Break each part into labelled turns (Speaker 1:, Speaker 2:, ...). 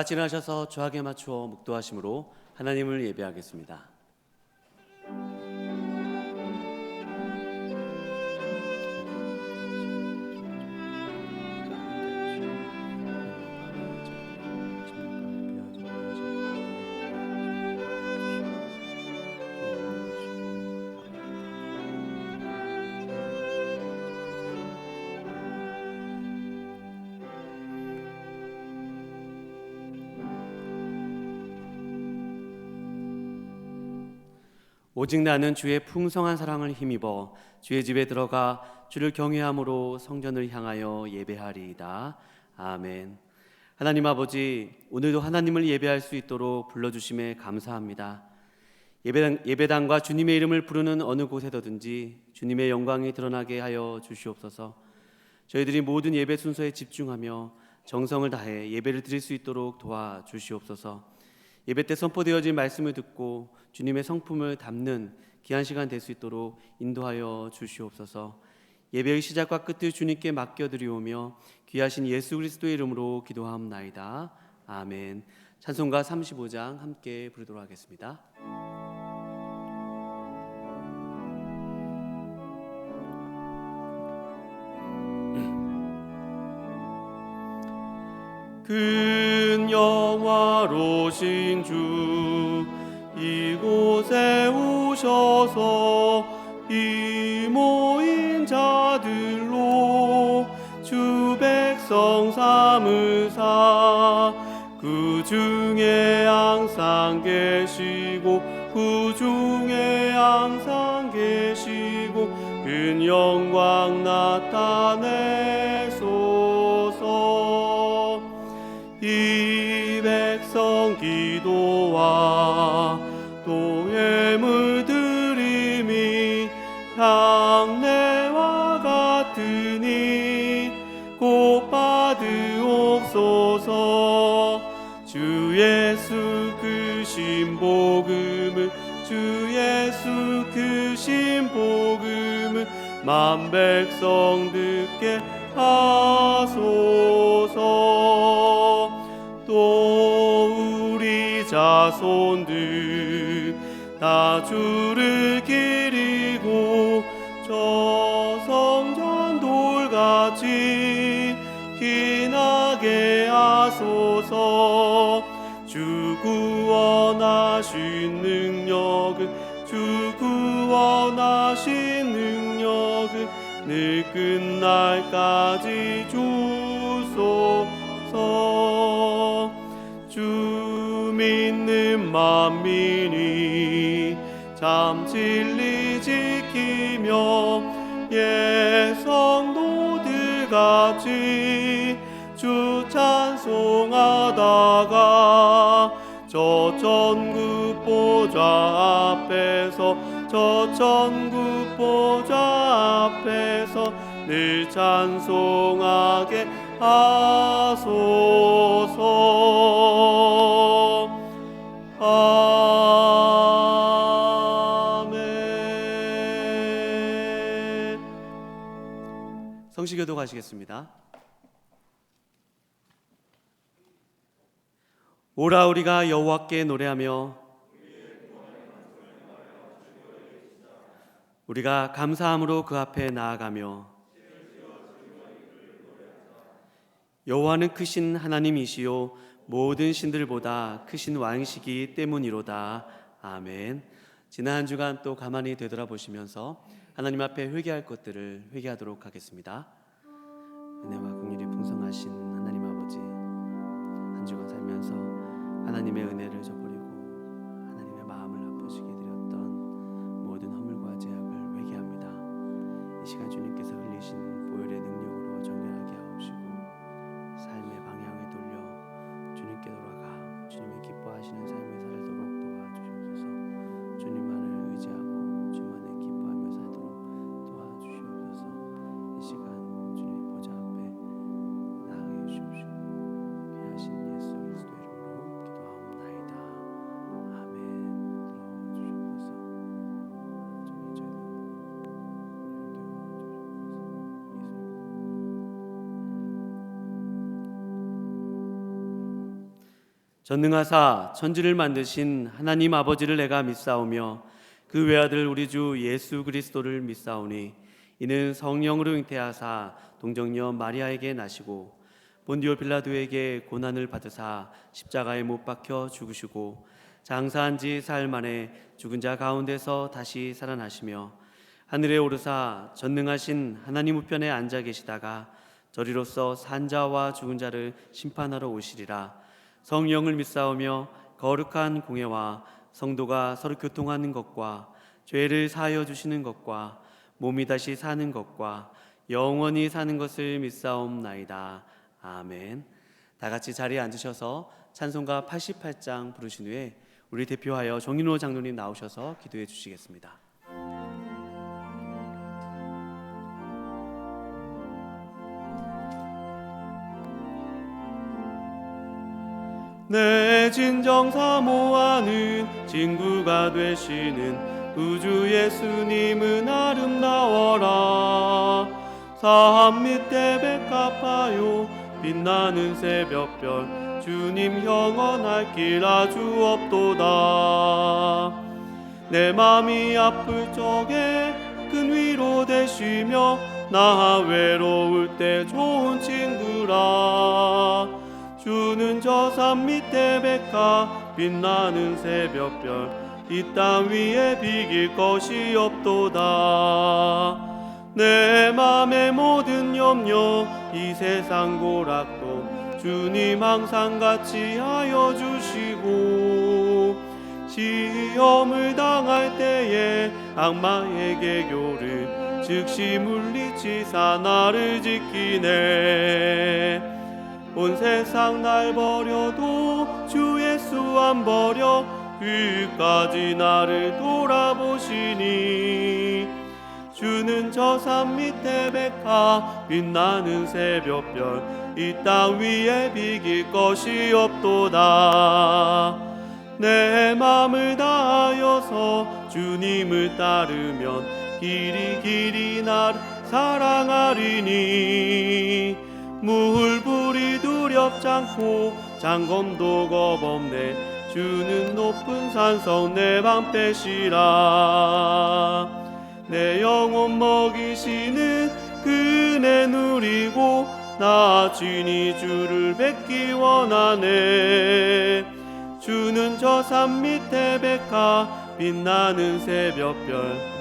Speaker 1: 같이 일어나셔서 저하게 맞추어 묵도하심으로 하나님을 예배하겠습니다. 오직 나는 주의 풍성한 사랑을 힘입어 주의 집에 들어가 주를 경외함으로 성전을 향하여 예배하리이다. 아멘. 하나님 아버지, 오늘도 하나님을 예배할 수 있도록 불러주심에 감사합니다. 예배당과 주님의 이름을 부르는 어느 곳에서든지 주님의 영광이 드러나게 하여 주시옵소서. 저희들이 모든 예배 순서에 집중하며 정성을 다해 예배를 드릴 수 있도록 도와주시옵소서. 예배 때 선포되어진 말씀을 듣고 주님의 성품을 담는 귀한 시간 될 수 있도록 인도하여 주시옵소서. 예배의 시작과 끝을 주님께 맡겨드리오며 귀하신 예수 그리스도의 이름으로 기도하옵나이다. 아멘. 찬송가 35장 함께 부르도록 하겠습니다. 큰 영화로신 주 이곳에 오셔서 이 모인 자들로 주 백성 삼으사 그 중에 항상 계시고 그 중에 항상 계시고 큰 영광 나타내소서. 이 백성 기도와 또 예물 드림이 향내와 같으니 곧 받으옵소서. 주 예수 그 신복음을 주 예수 그 신복음을 만 백성 듣게 하소서. 또 우리 자손들 다 주를 기리고 저 성전 돌같이 기나게 하소서. 주 구원하신 능력은 주 구원하신 능력은 늘 끝날까지 주소서. 주 믿는 만민이 참 진리 지키며 예성도들같이 주 찬송하다가 저 천국 보좌 앞에서 저 천국 보좌 앞에서 늘 찬송하게 하소서. 아멘. 성시교도 가시겠습니다. 오라 우리가 여호와께 노래하며 우리가 감사함으로 그 앞에 나아가며 여호와는 크신 하나님이시요 모든 신들보다 크신 왕이시기 때문이로다. 아멘. 지난 한 주간 또 가만히 되돌아보시면서 하나님 앞에 회개할 것들을 회개하도록 하겠습니다. 은혜와 긍휼이 풍성하신 하나님 아버지, 한 주간 살면서 하나님의 은혜를 저버리고 하나님의 마음을 아프시게 드렸던 모든 허물과 죄악을 회개합니다. 이 시간 주님께서 흘리신 보혈의 능력으로 정결하게 하옵시고 삶의 방향을 돌려 주님께 돌아가 주님이 기뻐하시는 삶을 살도록 도와주시옵소서. 주님만을 의지하고 주님만을 기뻐하며 살도록 도와주시옵소서. 이 시간 주님 보좌 앞에 나아가 주시옵시고 귀하신 예수 그리스도 이름으로 기도하옵나이다. 전능하사 천지를 만드신 하나님 아버지를 내가 믿사오며 그 외아들 우리 주 예수 그리스도를 믿사오니 이는 성령으로 잉태하사 동정녀 마리아에게 나시고 본디오 빌라도에게 고난을 받으사 십자가에 못 박혀 죽으시고 장사한 지 사흘 만에 죽은 자 가운데서 다시 살아나시며 하늘에 오르사 전능하신 하나님 우편에 앉아 계시다가 저리로서 산자와 죽은 자를 심판하러 오시리라. 성령을 믿사오며 거룩한 공예와 성도가 서로 교통하는 것과 죄를 사하여 주시는 것과 몸이 다시 사는 것과 영원히 사는 것을 믿사옵나이다. 아멘. 다 같이 자리에 앉으셔서 찬송가 88장 부르신 후에 우리 대표하여 정인호 장로님 나오셔서 기도해 주시겠습니다. 내 진정 사모하는 친구가 되시는 구주 예수님은 아름다워라. 삶 밑에 백합하여 빛나는 새벽별 주님 영원할 길 아주 없도다. 내 맘이 아플 적에 큰 위로 되시며 나 외로울 때 좋은 친구라. 주는 저 산 밑에 백합 빛나는 새벽별 이 땅 위에 비길 것이 없도다. 내 맘의 모든 염려 이 세상 고락도 주님 항상 같이 하여 주시고 시험을 당할 때에 악마의 계교를 즉시 물리치사 나를 지키네. 온 세상 날 버려도 주 예수 안 버려 끝까지 나를 돌아보시니 주는 저 산 밑에 백합 빛나는 새벽별 이 땅 위에 비길 것이 없도다. 내 맘을 다하여서 주님을 따르면 길이 나를 사랑하리니 물불이 두렵지 않고 장검도 겁없네. 주는 높은 산성 내 방패시라. 내 영혼 먹이시는 그네 누리고 나 진히 주를 뵙기 원하네. 주는 저 산 밑에 백합 빛나는 새벽별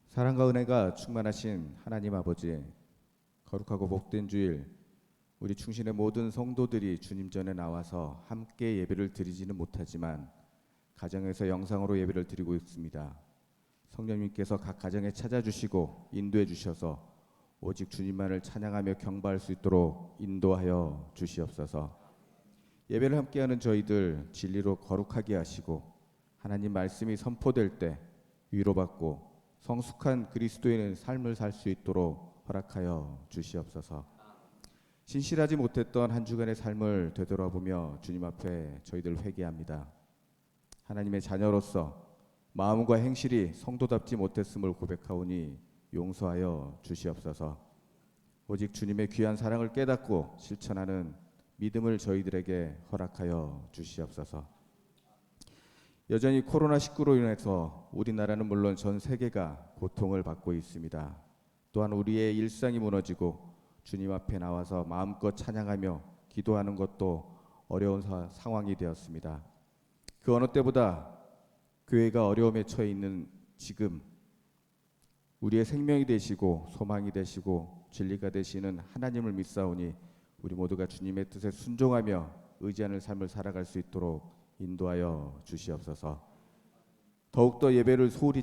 Speaker 2: 사랑과 은혜가 충만하신 하나님 아버지, 거룩하고 복된 주일, 우리 충신의 모든 성도들이 주님 전에 나와서 함께 예배를 드리지는 못하지만 가정에서 영상으로 예배를 드리고 있습니다. 성령님께서 각 가정에 찾아주시고 인도해 주셔서 오직 주님만을 찬양하며 경배할 수 있도록 인도하여 주시옵소서. 예배를 함께하는 저희들 진리로 거룩하게 하시고 하나님 말씀이 선포될 때 위로받고 성숙한 그리스도인의 삶을 살 수 있도록 허락하여 주시옵소서. 신실하지 못했던 한 주간의 삶을 되돌아보며 주님 앞에 저희들 회개합니다. 하나님의 자녀로서 마음과 행실이 성도답지 못했음을 고백하오니 용서하여 주시옵소서. 오직 주님의 귀한 사랑을 깨닫고 실천하는 믿음을 저희들에게 허락하여 주시옵소서. 여전히 코로나19로 인해서 우리나라는 물론 전 세계가 고통을 받고 있습니다. 또한 우리의 일상이 무너지고 주님 앞에 나와서 마음껏 찬양하며 기도하는 것도 어려운 상황이 되었습니다. 그 어느 때보다 교회가 어려움에 처해 있는 지금 우리의 생명이 되시고 소망이 되시고 진리가 되시는 하나님을 믿사오니 우리 모두가 주님의 뜻에 순종하며 의지하는 삶을 살아갈 수 있도록 인도하여 주시옵소서. 더욱더 예배를 소홀히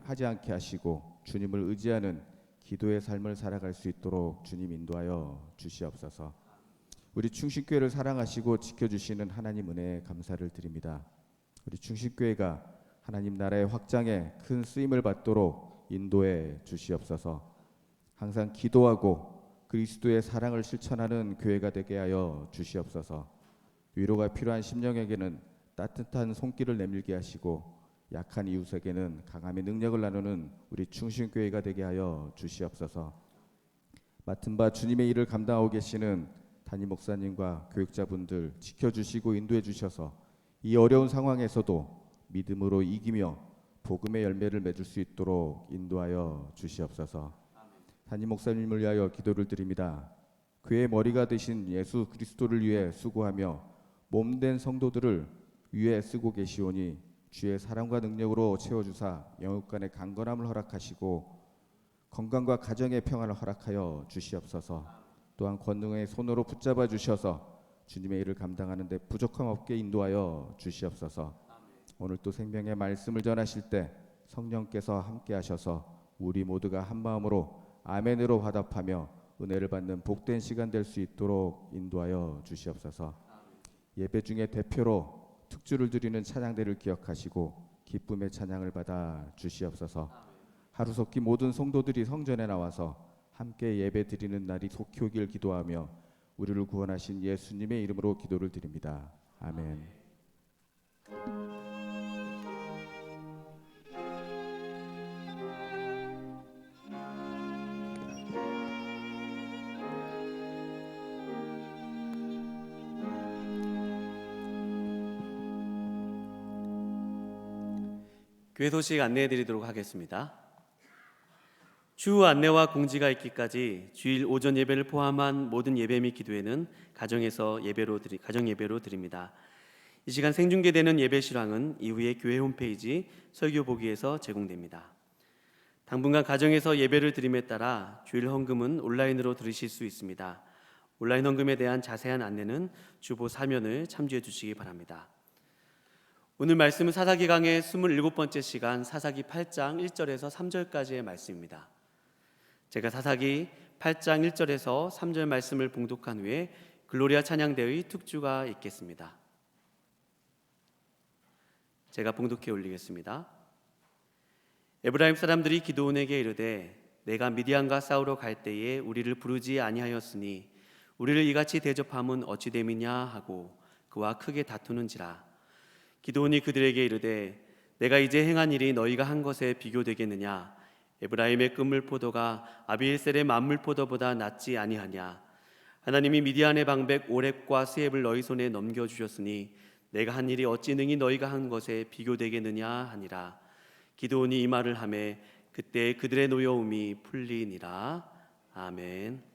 Speaker 2: 하지 않게 하시고 주님을 의지하는 기도의 삶을 살아갈 수 있도록 주님 인도하여 주시옵소서. 우리 충신교회를 사랑하시고 지켜주시는 하나님 은혜에 감사를 드립니다. 우리 충신교회가 하나님 나라의 확장에 큰 쓰임을 받도록 인도해 주시옵소서. 항상 기도하고 그리스도의 사랑을 실천하는 교회가 되게 하여 주시옵소서. 위로가 필요한 심령에게는 따뜻한 손길을 내밀게 하시고 약한 이웃에게는 강함의 능력을 나누는 우리 충신교회가 되게 하여 주시옵소서. 맡은 바 주님의 일을 감당하고 계시는 담임 목사님과 교육자분들 지켜주시고 인도해 주셔서 이 어려운 상황에서도 믿음으로 이기며 복음의 열매를 맺을 수 있도록 인도하여 주시옵소서. 담임 목사님을 위하여 기도를 드립니다. 교회의 머리가 되신 예수 그리스도를 위해 수고하며 몸된 성도들을 위해 쓰고 계시오니 주의 사랑과 능력으로 채워주사 영육간의 강건함을 허락하시고 건강과 가정의 평안을 허락하여 주시옵소서. 또한 권능의 손으로 붙잡아 주셔서 주님의 일을 감당하는 데 부족함 없게 인도하여 주시옵소서. 오늘 또 생명의 말씀을 전하실 때 성령께서 함께 하셔서 우리 모두가 한 마음으로 아멘으로 화답하며 은혜를 받는 복된 시간 될 수 있도록 인도하여 주시옵소서. 예배 중에 대표로 특주를 드리는 찬양대를 기억하시고 기쁨의 찬양을 받아 주시옵소서. 하루속히 모든 성도들이 성전에 나와서 함께 예배 드리는 날이 속히 오길 기도하며 우리를 구원하신 예수님의 이름으로 기도를 드립니다. 아멘.
Speaker 1: 교회 소식 안내해 드리도록 하겠습니다. 추후 안내와 공지가 있기까지 주일 오전 예배를 포함한 모든 예배 및 기도회는 가정 예배로 드립니다. 이 시간 생중계되는 예배 실황은 이후에 교회 홈페이지 설교 보기에서 제공됩니다. 당분간 가정에서 예배를 드림에 따라 주일 헌금은 온라인으로 들으실 수 있습니다. 온라인 헌금에 대한 자세한 안내는 주보 사면을 참조해 주시기 바랍니다. 오늘 말씀은 사사기 강의 27번째 시간 사사기 8장 1절에서 3절까지의 말씀입니다. 제가 사사기 8장 1절에서 3절 말씀을 봉독한 후에 글로리아 찬양대의 특주가 있겠습니다. 제가 봉독해 올리겠습니다. 에브라임 사람들이 기드온에게 이르되 내가 미디안과 싸우러 갈 때에 우리를 부르지 아니하였으니 우리를 이같이 대접함은 어찌 됨이냐 하고 그와 크게 다투는지라. 기드온이 그들에게 이르되 내가 이제 행한 일이 너희가 한 것에 비교되겠느냐. 에브라임의 끝물포도가 아비에셀의 만물포도보다 낫지 아니하냐. 하나님이 미디안의 방백 오렙과 스앱을 너희 손에 넘겨주셨으니 내가 한 일이 어찌 능히 너희가 한 것에 비교되겠느냐 하니라. 기드온이 이 말을 하매 그때 그들의 노여움이 풀리니라. 아멘.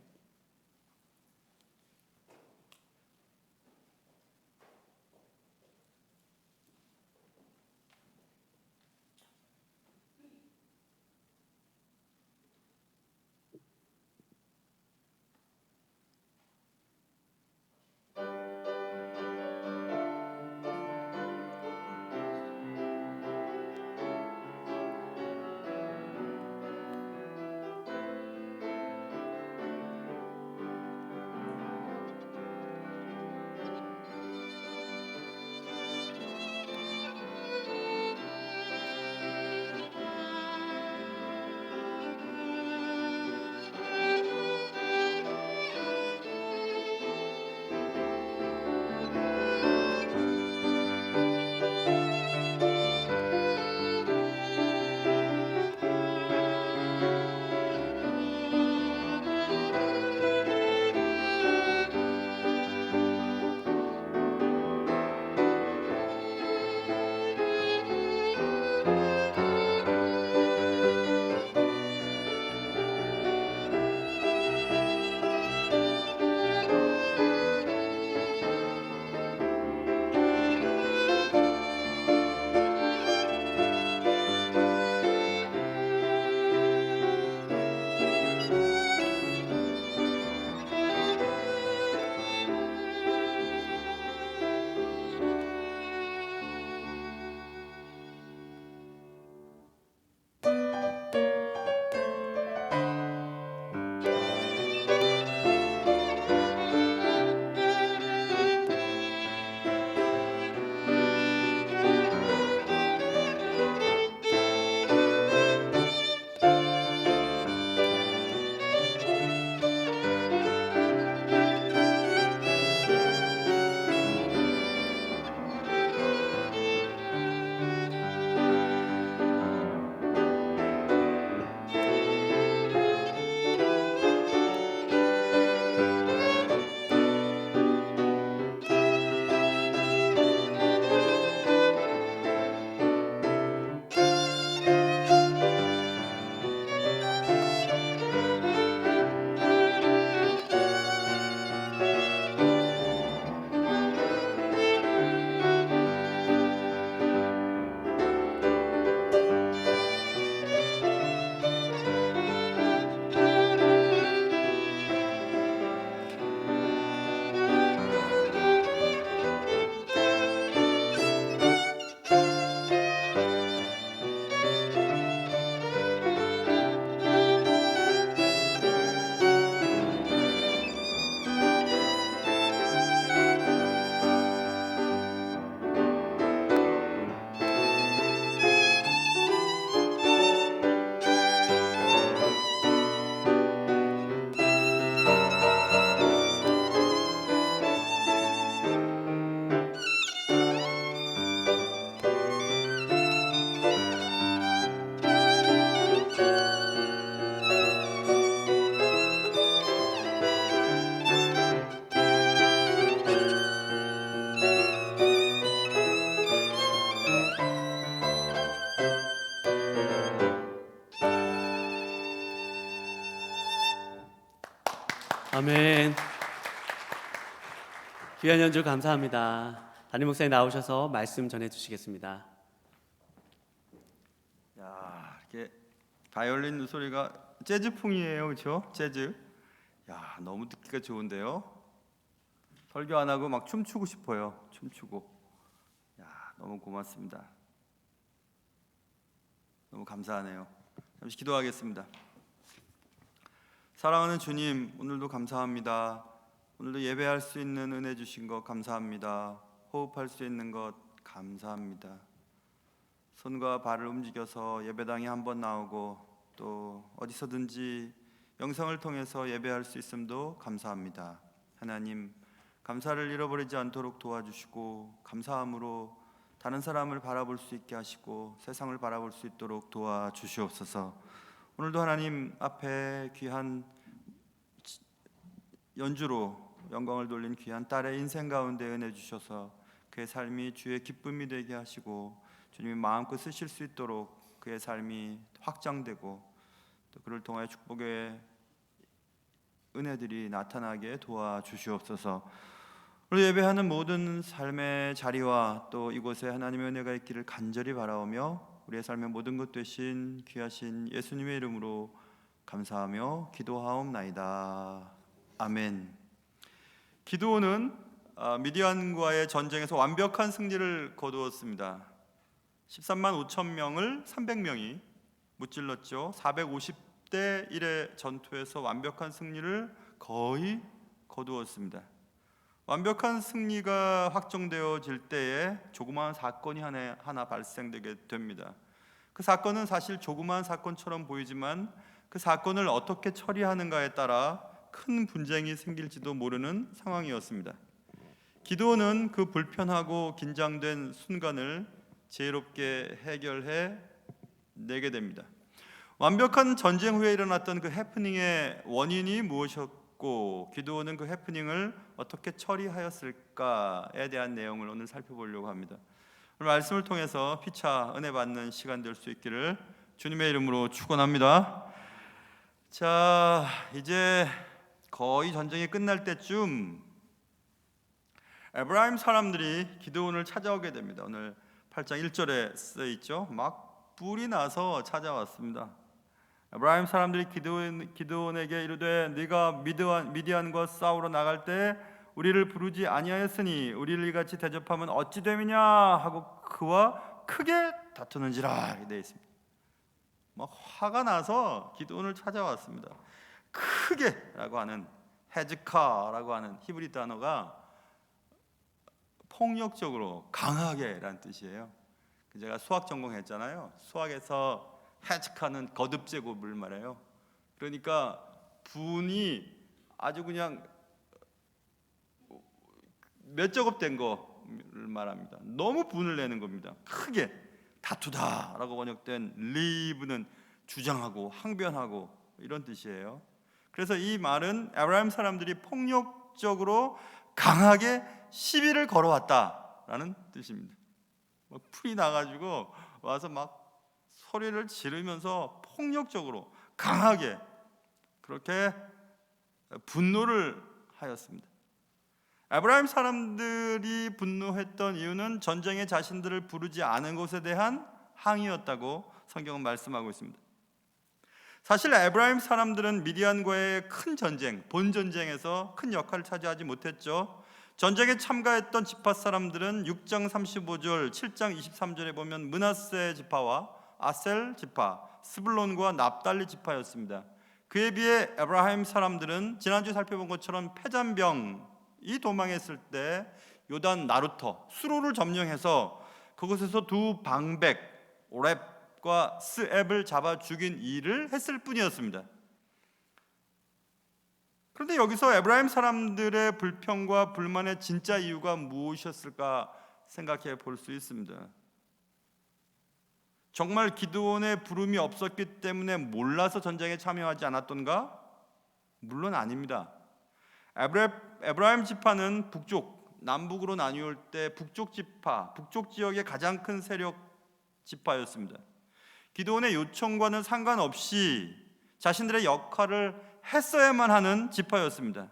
Speaker 1: 아멘. 귀한 연주 감사합니다. 담임 목사님 나오셔서 말씀 전해 주시겠습니다.
Speaker 3: 야, 이렇게 바이올린 소리가 재즈풍이에요, 그렇죠? 재즈. 야, 너무 듣기가 좋은데요. 설교 안 하고 막 춤추고 싶어요. 춤추고. 야, 너무 고맙습니다. 너무 감사하네요. 잠시 기도하겠습니다. 사랑하는 주님, 오늘도 감사합니다. 오늘도 예배할 수 있는 은혜 주신 것 감사합니다. 호흡할 수 있는 것 감사합니다. 손과 발을 움직여서 예배당에 한번 나오고 또 어디서든지 영상을 통해서 예배할 수 있음도 감사합니다. 하나님, 감사를 잃어버리지 않도록 도와주시고 감사함으로 다른 사람을 바라볼 수 있게 하시고 세상을 바라볼 수 있도록 도와주시옵소서. 오늘도 하나님 앞에 귀한 연주로 영광을 돌린 귀한 딸의 인생 가운데 은혜 주셔서 그의 삶이 주의 기쁨이 되게 하시고 주님이 마음껏 쓰실 수 있도록 그의 삶이 확장되고 또 그를 통하여 축복의 은혜들이 나타나게 도와주시옵소서. 오늘 예배하는 모든 삶의 자리와 또 이곳에 하나님의 은혜가 있기를 간절히 바라오며 우리의 삶의 모든 것 되신 귀하신 예수님의 이름으로 감사하며 기도하옵나이다. 아멘. 기드온은 미디안과의 전쟁에서 완벽한 승리를 거두었습니다. 13만 5천 명을 300명이 무찔렀죠. 450대 1의 전투에서 완벽한 승리를 거의 거두었습니다. 완벽한 승리가 확정되어질 때에 조그마한 사건이 하나 발생되게 됩니다. 그 사건은 사실 조그마한 사건처럼 보이지만 그 사건을 어떻게 처리하는가에 따라 큰 분쟁이 생길지도 모르는 상황이었습니다. 기드온은 그 불편하고 긴장된 순간을 지혜롭게 해결해 내게 됩니다. 완벽한 전쟁 후에 일어났던 그 해프닝의 원인이 무엇이었고 기드온은 그 해프닝을 어떻게 처리하였을까에 대한 내용을 오늘 살펴보려고 합니다. 오늘 말씀을 통해서 피차 은혜 받는 시간 될 수 있기를 주님의 이름으로 축원합니다. 자, 이제 거의 전쟁이 끝날 때쯤 에브라임 사람들이 기드온을 찾아오게 됩니다. 오늘 8장 1절에 쓰여 있죠. 막 뿔이 나서 찾아왔습니다. 에브라임 사람들이 기드온에게 이르되 네가 미디안과 싸우러 나갈 때 우리를 부르지 아니하였으니 우리를 이같이 대접하면 어찌 됨이냐 하고 그와 크게 다투는지라 이렇게 되어 있습니다. 막 화가 나서 기드온을 찾아왔습니다. 크게라고 하는 헤즈카라고 하는 히브리 단어가 폭력적으로 강하게라는 뜻이에요. 제가 수학 전공했잖아요. 수학에서 헤즈카는 거듭 제곱을 말해요. 그러니까 분이 아주 그냥 몇 제곱된 거를 말합니다. 너무 분을 내는 겁니다. 크게 다투다라고 번역된 리브는 주장하고 항변하고 이런 뜻이에요. 그래서 이 말은 에브라임 사람들이 폭력적으로 강하게 시비를 걸어왔다라는 뜻입니다. 막 풀이 나가지고 와서 막 소리를 지르면서 폭력적으로 강하게 그렇게 분노를 하였습니다. 에브라임 사람들이 분노했던 이유는 전쟁에 자신들을 부르지 않은 것에 대한 항의였다고 성경은 말씀하고 있습니다. 사실 에브라임 사람들은 미디안과의 큰 전쟁, 본전쟁에서 큰 역할을 차지하지 못했죠. 전쟁에 참가했던 지파 사람들은 6장 35절, 7장 23절에 보면 므낫세 지파와 아셀 지파, 스불론과 납달리 지파였습니다. 그에 비해 에브라임 사람들은 지난주에 살펴본 것처럼 패잔병이 도망했을 때 요단 나루터, 수로를 점령해서 그곳에서 두 방백, 오렙과 스앱을 잡아 죽인 일을 했을 뿐이었습니다. 그런데 여기서 에브라임 사람들의 불평과 불만의 진짜 이유가 무엇이었을까 생각해 볼 수 있습니다. 정말 기드온의 부름이 없었기 때문에 몰라서 전쟁에 참여하지 않았던가? 물론 아닙니다. 에브라임 지파는 북쪽, 남북으로 나뉘을 때 북쪽 지파, 북쪽 지역의 가장 큰 세력 지파였습니다. 기드온의 요청과는 상관없이 자신들의 역할을 했어야만 하는 지파였습니다.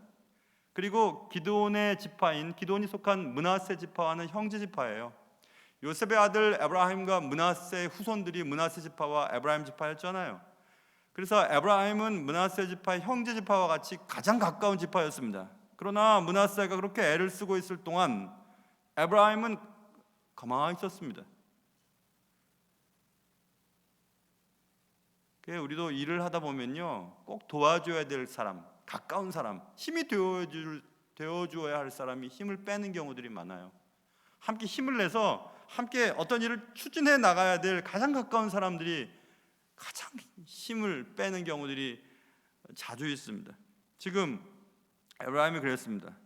Speaker 3: 그리고 기드온의 지파인 기드온이 속한 므낫세 지파와는 형제 지파예요. 요셉의 아들 에브라임과 므낫세의 후손들이 므낫세 지파와 에브라임 지파였잖아요. 그래서 에브라임은 므낫세 지파의 형제 지파와 같이 가장 가까운 지파였습니다. 그러나 므낫세가 그렇게 애를 쓰고 있을 동안 에브라임은 가만히 있었습니다. 우리도 일을 하다 보면요, 꼭 도와줘야 될 사람, 가까운 사람, 힘이 되어주어야 할 사람이 힘을 빼는 경우들이 많아요. 함께 힘을 내서 함께 어떤 일을 추진해 나가야 될 가장 가까운 사람들이 가장 힘을 빼는 경우들이 자주 있습니다. 지금 에브라임이 그랬습니다.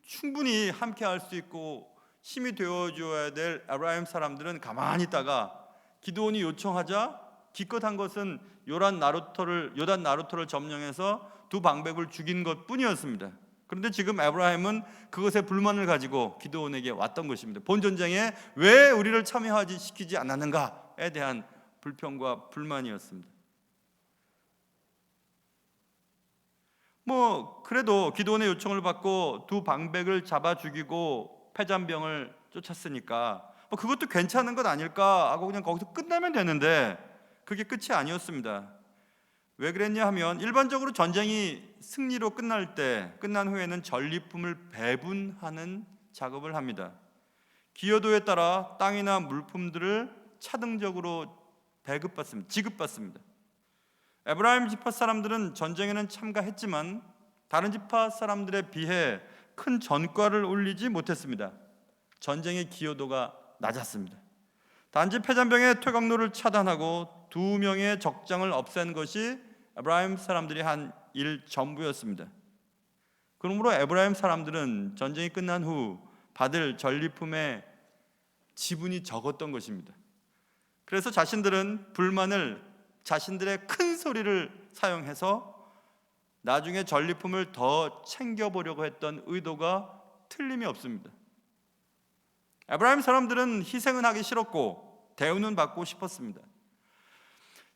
Speaker 3: 충분히 함께 할 수 있고 힘이 되어줘야 될 에브라임 사람들은 가만히 있다가 기드온이 요청하자 기껏 한 것은 요단 나루터를 점령해서 두 방백을 죽인 것뿐이었습니다. 그런데 지금 에브라임은 그것에 불만을 가지고 기드온에게 왔던 것입니다. 본 전쟁에 왜 우리를 시키지 않았는가에 대한 불평과 불만이었습니다. 그래도 기드온의 요청을 받고 두 방백을 잡아 죽이고 패잔병을 쫓았으니까 그것도 괜찮은 것 아닐까 하고 그냥 거기서 끝나면 되는데 그게 끝이 아니었습니다. 왜 그랬냐 하면 일반적으로 전쟁이 승리로 끝난 후에는 전리품을 배분하는 작업을 합니다. 기여도에 따라 땅이나 물품들을 차등적으로 지급받습니다. 에브라임 지파 사람들은 전쟁에는 참가했지만 다른 지파 사람들에 비해 큰 전과를 올리지 못했습니다. 전쟁의 기여도가 낮았습니다. 단지 패잔병의 퇴각로를 차단하고 2명의 적장을 없앤 것이 에브라임 사람들이 한 일 전부였습니다. 그러므로 에브라임 사람들은 전쟁이 끝난 후 받을 전리품의 지분이 적었던 것입니다. 그래서 자신들은 불만을 자신들의 큰 소리를 사용해서 나중에 전리품을 더 챙겨보려고 했던 의도가 틀림이 없습니다. 에브라임 사람들은 희생은 하기 싫었고 대우는 받고 싶었습니다.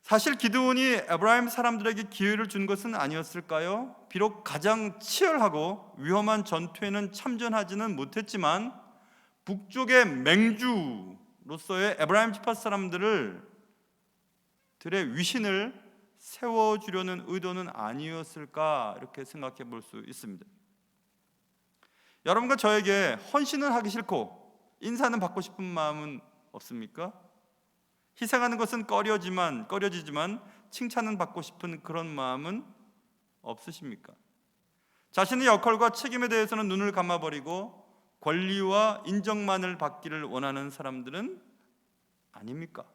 Speaker 3: 사실 기드온이 에브라임 사람들에게 기회를 준 것은 아니었을까요? 비록 가장 치열하고 위험한 전투에는 참전하지는 못했지만 북쪽의 맹주로서의 에브라임 지파 사람들의 위신을 세워주려는 의도는 아니었을까 이렇게 생각해 볼 수 있습니다. 여러분과 저에게 헌신을 하기 싫고 인사는 받고 싶은 마음은 없습니까? 희생하는 것은 꺼려지지만 칭찬은 받고 싶은 그런 마음은 없으십니까? 자신의 역할과 책임에 대해서는 눈을 감아버리고 권리와 인정만을 받기를 원하는 사람들은 아닙니까?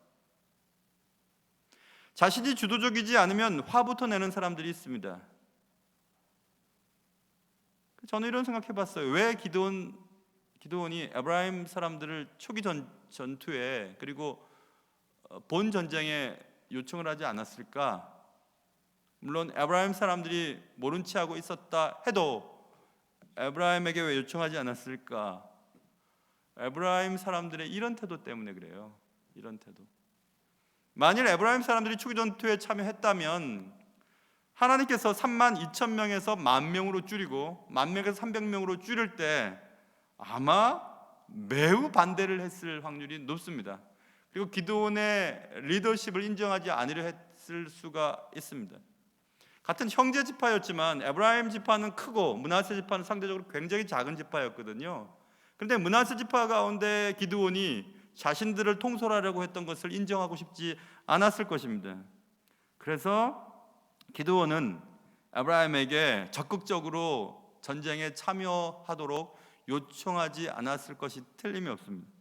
Speaker 3: 자신이 주도적이지 않으면 화부터 내는 사람들이 있습니다. 저는 이런 생각해 봤어요. 왜 기드온이 에브라임 사람들을 초기 전투에 그리고 본 전쟁에 요청을 하지 않았을까? 물론 에브라임 사람들이 모른 체 하고 있었다 해도 에브라임에게 왜 요청하지 않았을까? 에브라임 사람들의 이런 태도 때문에 그래요. 이런 태도. 만일 에브라임 사람들이 초기 전투에 참여했다면 하나님께서 32,000명에서 10,000명으로 줄이고 10,000명에서 300명으로 줄일 때 아마 매우 반대를 했을 확률이 높습니다. 그리고 기드온의 리더십을 인정하지 않으려 했을 수가 있습니다. 같은 형제 지파였지만 에브라임 지파는 크고 므낫세 지파는 상대적으로 굉장히 작은 지파였거든요. 그런데 므낫세 지파 가운데 기드온이 자신들을 통솔하려고 했던 것을 인정하고 싶지 않았을 것입니다. 그래서 기드온은 에브라임에게 적극적으로 전쟁에 참여하도록 요청하지 않았을 것이 틀림이 없습니다.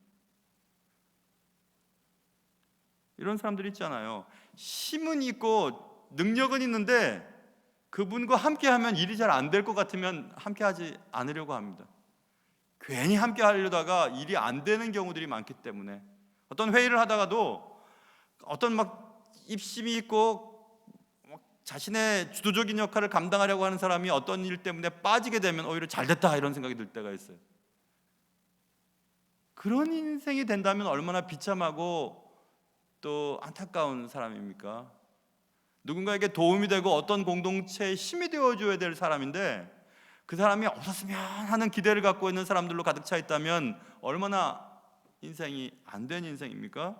Speaker 3: 이런 사람들이 있잖아요. 힘은 있고 능력은 있는데 그분과 함께하면 일이 잘 안 될 것 같으면 함께하지 않으려고 합니다. 괜히 함께 하려다가 일이 안 되는 경우들이 많기 때문에 어떤 회의를 하다가도 어떤 입심이 있고 자신의 주도적인 역할을 감당하려고 하는 사람이 어떤 일 때문에 빠지게 되면 오히려 잘됐다 이런 생각이 들 때가 있어요. 그런 인생이 된다면 얼마나 비참하고 또 안타까운 사람입니까? 누군가에게 도움이 되고 어떤 공동체에 힘이 되어줘야 될 사람인데 그 사람이 없었으면 하는 기대를 갖고 있는 사람들로 가득 차 있다면 얼마나 인생이 안 된 인생입니까?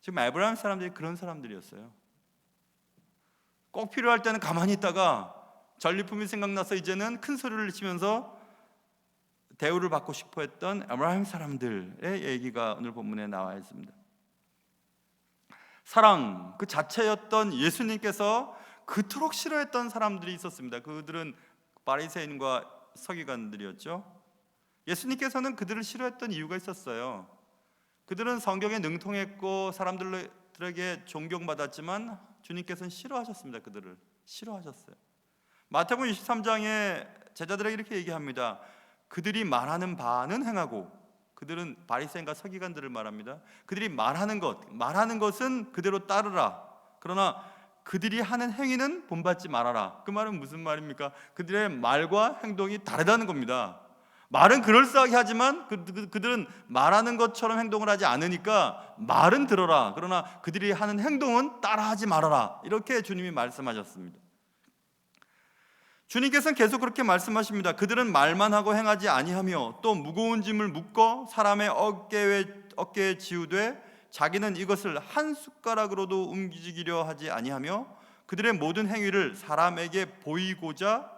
Speaker 3: 지금 에브라임 사람들이 그런 사람들이었어요. 꼭 필요할 때는 가만히 있다가 전리품이 생각나서 이제는 큰 소리를 치면서 대우를 받고 싶어 했던 에브라임 사람들의 얘기가 오늘 본문에 나와 있습니다. 사랑 그 자체였던 예수님께서 그토록 싫어했던 사람들이 있었습니다. 그들은 바리새인과 서기관들이었죠. 예수님께서는 그들을 싫어했던 이유가 있었어요. 그들은 성경에 능통했고 사람들에게 존경받았지만 주님께서는 싫어하셨습니다. 그들을 싫어하셨어요. 마태복음 23장에 제자들에게 이렇게 얘기합니다. 그들이 말하는 바는 행하고, 그들은 바리새인과 서기관들을 말합니다. 그들이 말하는 것은 그대로 따르라. 그러나 그들이 하는 행위는 본받지 말아라. 그 말은 무슨 말입니까? 그들의 말과 행동이 다르다는 겁니다. 말은 그럴싸하게 하지만 그들은 말하는 것처럼 행동을 하지 않으니까 말은 들어라. 그러나 그들이 하는 행동은 따라하지 말아라. 이렇게 주님이 말씀하셨습니다. 주님께서는 계속 그렇게 말씀하십니다. 그들은 말만 하고 행하지 아니하며 또 무거운 짐을 묶어 사람의 어깨에 지우되 자기는 이것을 한 숟가락으로도 움직이려 하지 아니하며 그들의 모든 행위를 사람에게 보이고자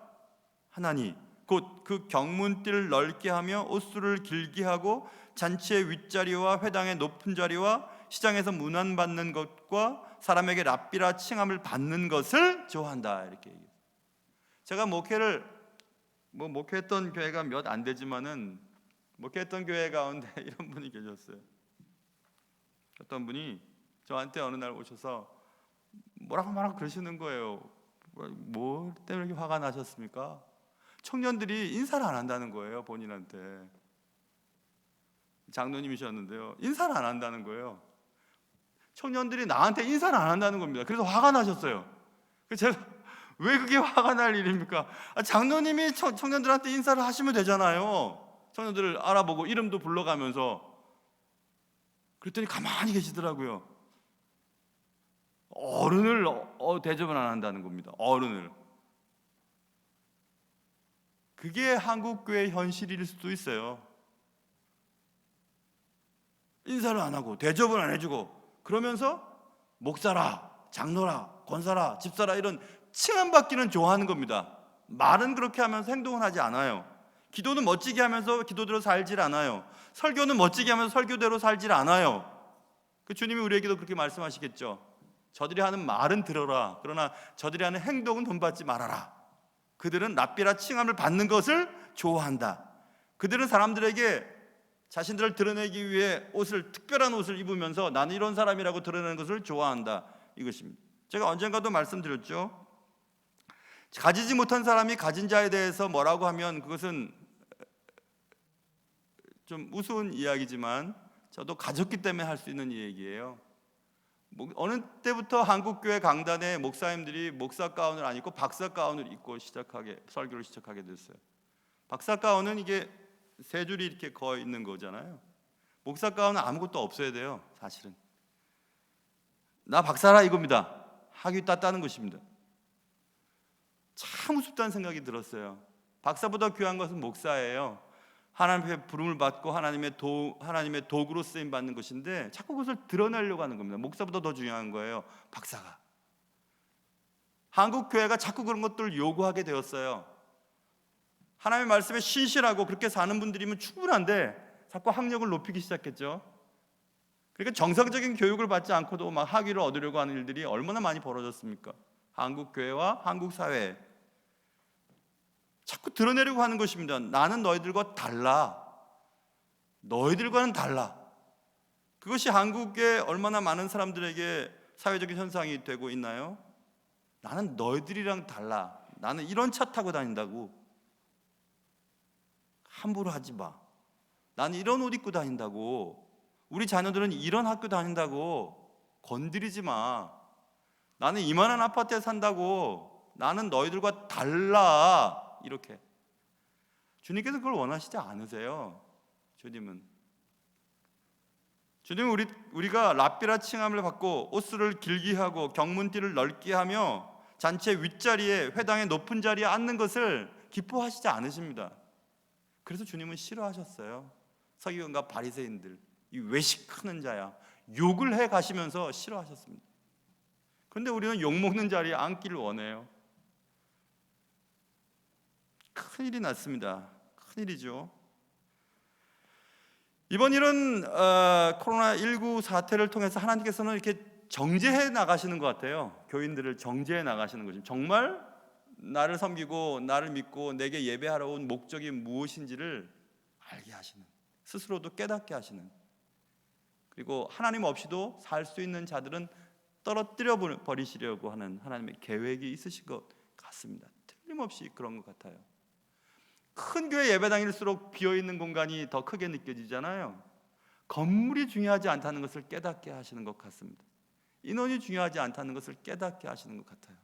Speaker 3: 하나니 곧 그 경문띠를 넓게 하며 옷수를 길게 하고 잔치의 윗자리와 회당의 높은 자리와 시장에서 문안받는 것과 사람에게 랍비라 칭함을 받는 것을 좋아한다. 이렇게 얘기해요. 제가 목회했던 교회가 몇 안 되지만은 목회했던 교회 가운데 이런 분이 계셨어요. 어떤 분이 저한테 어느 날 오셔서 뭐라고 그러시는 거예요. 뭐 때문에 이렇게 화가 나셨습니까? 청년들이 인사를 안 한다는 거예요. 본인한테. 장로님이셨는데요. 인사를 안 한다는 거예요. 청년들이 나한테 인사를 안 한다는 겁니다. 그래서 화가 나셨어요. 그래서 제가 왜 그게 화가 날 일입니까? 장로님이 청년들한테 인사를 하시면 되잖아요. 청년들을 알아보고 이름도 불러가면서. 그랬더니 가만히 계시더라고요. 어른을 대접을 안 한다는 겁니다. 어른을. 그게 한국교회의 현실일 수도 있어요. 인사를 안 하고 대접을 안 해주고 그러면서 목사라, 장로라, 권사라, 집사라 이런 칭함받기는 좋아하는 겁니다. 말은 그렇게 하면서 행동은 하지 않아요. 기도는 멋지게 하면서 기도대로 살질 않아요. 설교는 멋지게 하면서 설교대로 살질 않아요. 그 주님이 우리에게도 그렇게 말씀하시겠죠. 저들이 하는 말은 들어라. 그러나 저들이 하는 행동은 본받지 말아라. 그들은 랍비라 칭함을 받는 것을 좋아한다. 그들은 사람들에게 자신들을 드러내기 위해 특별한 옷을 입으면서 나는 이런 사람이라고 드러내는 것을 좋아한다. 이것입니다. 제가 언젠가도 말씀드렸죠. 가지지 못한 사람이 가진 자에 대해서 뭐라고 하면 그것은 좀 우스운 이야기지만 저도 가졌기 때문에 할 수 있는 얘기예요. 어느 때부터 한국교회 강단에 목사님들이 목사 가운을 안 입고 박사 가운을 입고 설교를 시작하게 됐어요. 박사 가운은 이게 세 줄이 이렇게 거어 있는 거잖아요. 목사 가운은 아무것도 없어야 돼요. 사실은 나 박사라 이겁니다. 학위 땄다는 것입니다. 참 우습다는 생각이 들었어요. 박사보다 귀한 것은 목사예요. 하나님의 부름을 받고 하나님의 도구로 쓰임 받는 것인데 자꾸 그것을 드러내려고 하는 겁니다. 목사보다 더 중요한 거예요. 박사가. 한국 교회가 자꾸 그런 것들을 요구하게 되었어요. 하나님의 말씀에 신실하고 그렇게 사는 분들이면 충분한데 자꾸 학력을 높이기 시작했죠. 그러니까 정상적인 교육을 받지 않고도 막 학위를 얻으려고 하는 일들이 얼마나 많이 벌어졌습니까? 한국 교회와 한국 사회에 자꾸 드러내려고 하는 것입니다. 나는 너희들과 달라. 너희들과는 달라. 그것이 한국에 얼마나 많은 사람들에게 사회적인 현상이 되고 있나요? 나는 너희들이랑 달라. 나는 이런 차 타고 다닌다고. 함부로 하지 마. 나는 이런 옷 입고 다닌다고. 우리 자녀들은 이런 학교 다닌다고. 건드리지 마. 나는 이만한 아파트에 산다고. 나는 너희들과 달라. 이렇게. 주님께서 그걸 원하시지 않으세요. 주님은 우리가 랍비라 칭함을 받고 옷수를 길게 하고 경문띠를 넓게 하며 잔치의 윗자리에 회당의 높은 자리에 앉는 것을 기뻐하시지 않으십니다. 그래서 주님은 싫어하셨어요. 서기관과 바리새인들, 이 외식하는 자야, 욕을 해 가시면서 싫어하셨습니다. 그런데 우리는 욕 먹는 자리에 앉기를 원해요. 큰일이 났습니다. 큰일이죠. 이번 일은 코로나19 사태를 통해서 하나님께서는 이렇게 정죄해 나가시는 것 같아요. 교인들을 정죄해 나가시는 거죠. 정말 나를 섬기고 나를 믿고 내게 예배하러 온 목적이 무엇인지를 알게 하시는, 스스로도 깨닫게 하시는, 그리고 하나님 없이도 살 수 있는 자들은 떨어뜨려 버리시려고 하는 하나님의 계획이 있으신 것 같습니다. 틀림없이 그런 것 같아요. 큰 교회 예배당일수록 비어있는 공간이 더 크게 느껴지잖아요. 건물이 중요하지 않다는 것을 깨닫게 하시는 것 같습니다. 인원이 중요하지 않다는 것을 깨닫게 하시는 것 같아요.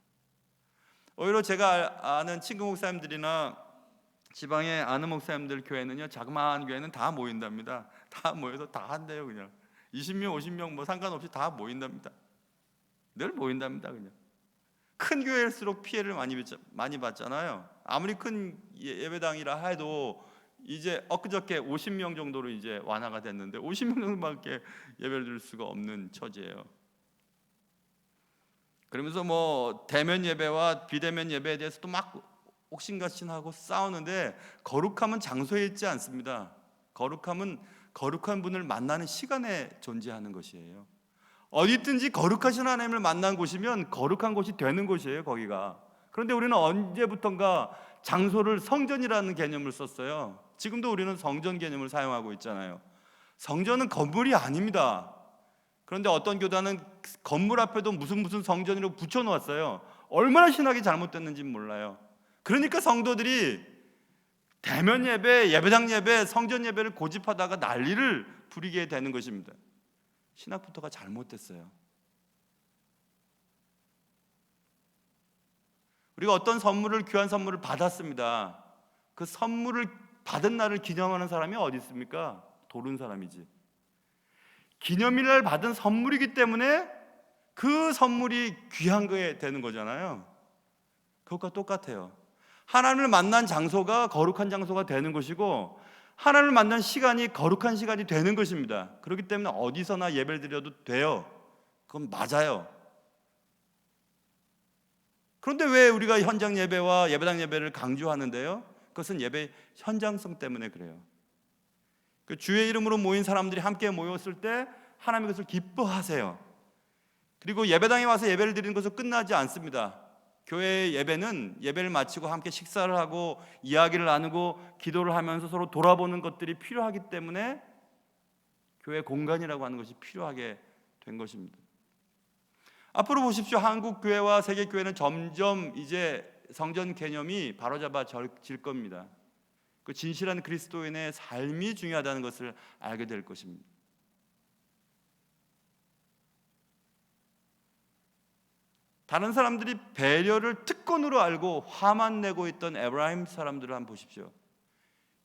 Speaker 3: 오히려 제가 아는 친구 목사님들이나 지방에 아는 목사님들 교회는요, 자그마한 교회는 다 모인답니다. 다 모여서 다 한대요. 그냥 20명 50명 뭐 상관없이 다 모인답니다. 늘 모인답니다. 그냥 큰 교회일수록 피해를 많이 받잖아요. 아무리 큰 예배당이라 해도 이제 엊그저께 50명 정도로 이제 완화가 됐는데 50명 정도밖에 예배를 드릴 수가 없는 처지예요. 그러면서 뭐 대면 예배와 비대면 예배에 대해서도 막 옥신각신하고 싸우는데, 거룩함은 장소에 있지 않습니다. 거룩함은 거룩한 분을 만나는 시간에 존재하는 것이에요. 어디든지 거룩하신 하나님을 만난 곳이면 거룩한 곳이 되는 곳이에요, 거기가. 그런데 우리는 언제부턴가 장소를 성전이라는 개념을 썼어요. 지금도 우리는 성전 개념을 사용하고 있잖아요. 성전은 건물이 아닙니다. 그런데 어떤 교단은 건물 앞에도 무슨 성전이라고 붙여놓았어요. 얼마나 신학이 잘못됐는지 몰라요. 그러니까 성도들이 대면 예배, 예배당 예배, 성전 예배를 고집하다가 난리를 부리게 되는 것입니다. 신학부터가 잘못됐어요. 우리가 어떤 선물을, 귀한 선물을 받았습니다. 그 선물을 받은 날을 기념하는 사람이 어디 있습니까? 도른 사람이지. 기념일날 받은 선물이기 때문에 그 선물이 귀한 거에 되는 거잖아요. 그것과 똑같아요. 하나님을 만난 장소가 거룩한 장소가 되는 것이고, 하나님을 만난 시간이 거룩한 시간이 되는 것입니다. 그렇기 때문에 어디서나 예배를 드려도 돼요. 그건 맞아요. 그런데 왜 우리가 현장 예배와 예배당 예배를 강조하는데요? 그것은 예배 현장성 때문에 그래요. 그 주의 이름으로 모인 사람들이 함께 모였을 때 하나님이 그것을 기뻐하세요. 그리고 예배당에 와서 예배를 드리는 것은 끝나지 않습니다. 교회 예배는 예배를 마치고 함께 식사를 하고 이야기를 나누고 기도를 하면서 서로 돌아보는 것들이 필요하기 때문에 교회 공간이라고 하는 것이 필요하게 된 것입니다. 앞으로 보십시오. 한국 교회와 세계 교회는 점점 이제 성전 개념이 바로잡아질 겁니다. 그 진실한 그리스도인의 삶이 중요하다는 것을 알게 될 것입니다. 다른 사람들이 배려를 특권으로 알고 화만 내고 있던 에브라임 사람들을 한번 보십시오.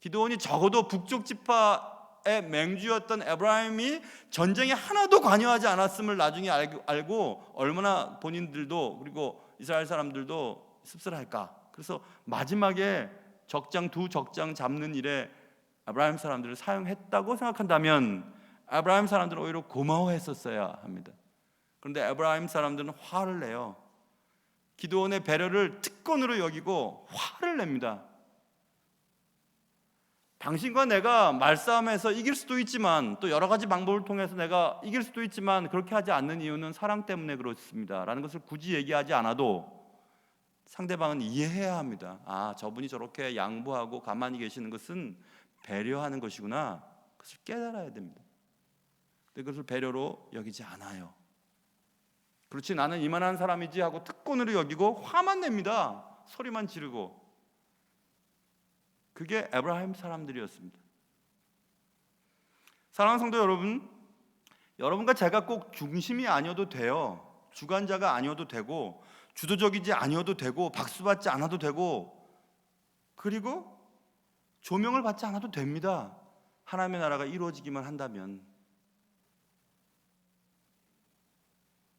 Speaker 3: 기드온이 적어도 북쪽 지파의 맹주였던 에브라임이 전쟁에 하나도 관여하지 않았음을 나중에 알고 얼마나 본인들도 그리고 이스라엘 사람들도 씁쓸할까. 그래서 마지막에 두 적장 잡는 일에 에브라임 사람들을 사용했다고 생각한다면 에브라임 사람들은 오히려 고마워했었어야 합니다. 그런데 에브라임 사람들은 화를 내요. 기드온의 배려를 특권으로 여기고 화를 냅니다. 당신과 내가 말싸움에서 이길 수도 있지만, 또 여러 가지 방법을 통해서 내가 이길 수도 있지만 그렇게 하지 않는 이유는 사랑 때문에 그렇습니다 라는 것을 굳이 얘기하지 않아도 상대방은 이해해야 합니다. 아, 저분이 저렇게 양보하고 가만히 계시는 것은 배려하는 것이구나. 그것을 깨달아야 됩니다. 근데 그것을 배려로 여기지 않아요. 그렇지, 나는 이만한 사람이지 하고 특권으로 여기고 화만 냅니다. 소리만 지르고. 그게 에브라임 사람들이었습니다. 사랑하는 성도 여러분, 여러분과 제가 꼭 중심이 아니어도 돼요. 주관자가 아니어도 되고, 주도적이지 아니어도 되고, 박수받지 않아도 되고, 그리고 조명을 받지 않아도 됩니다. 하나님의 나라가 이루어지기만 한다면.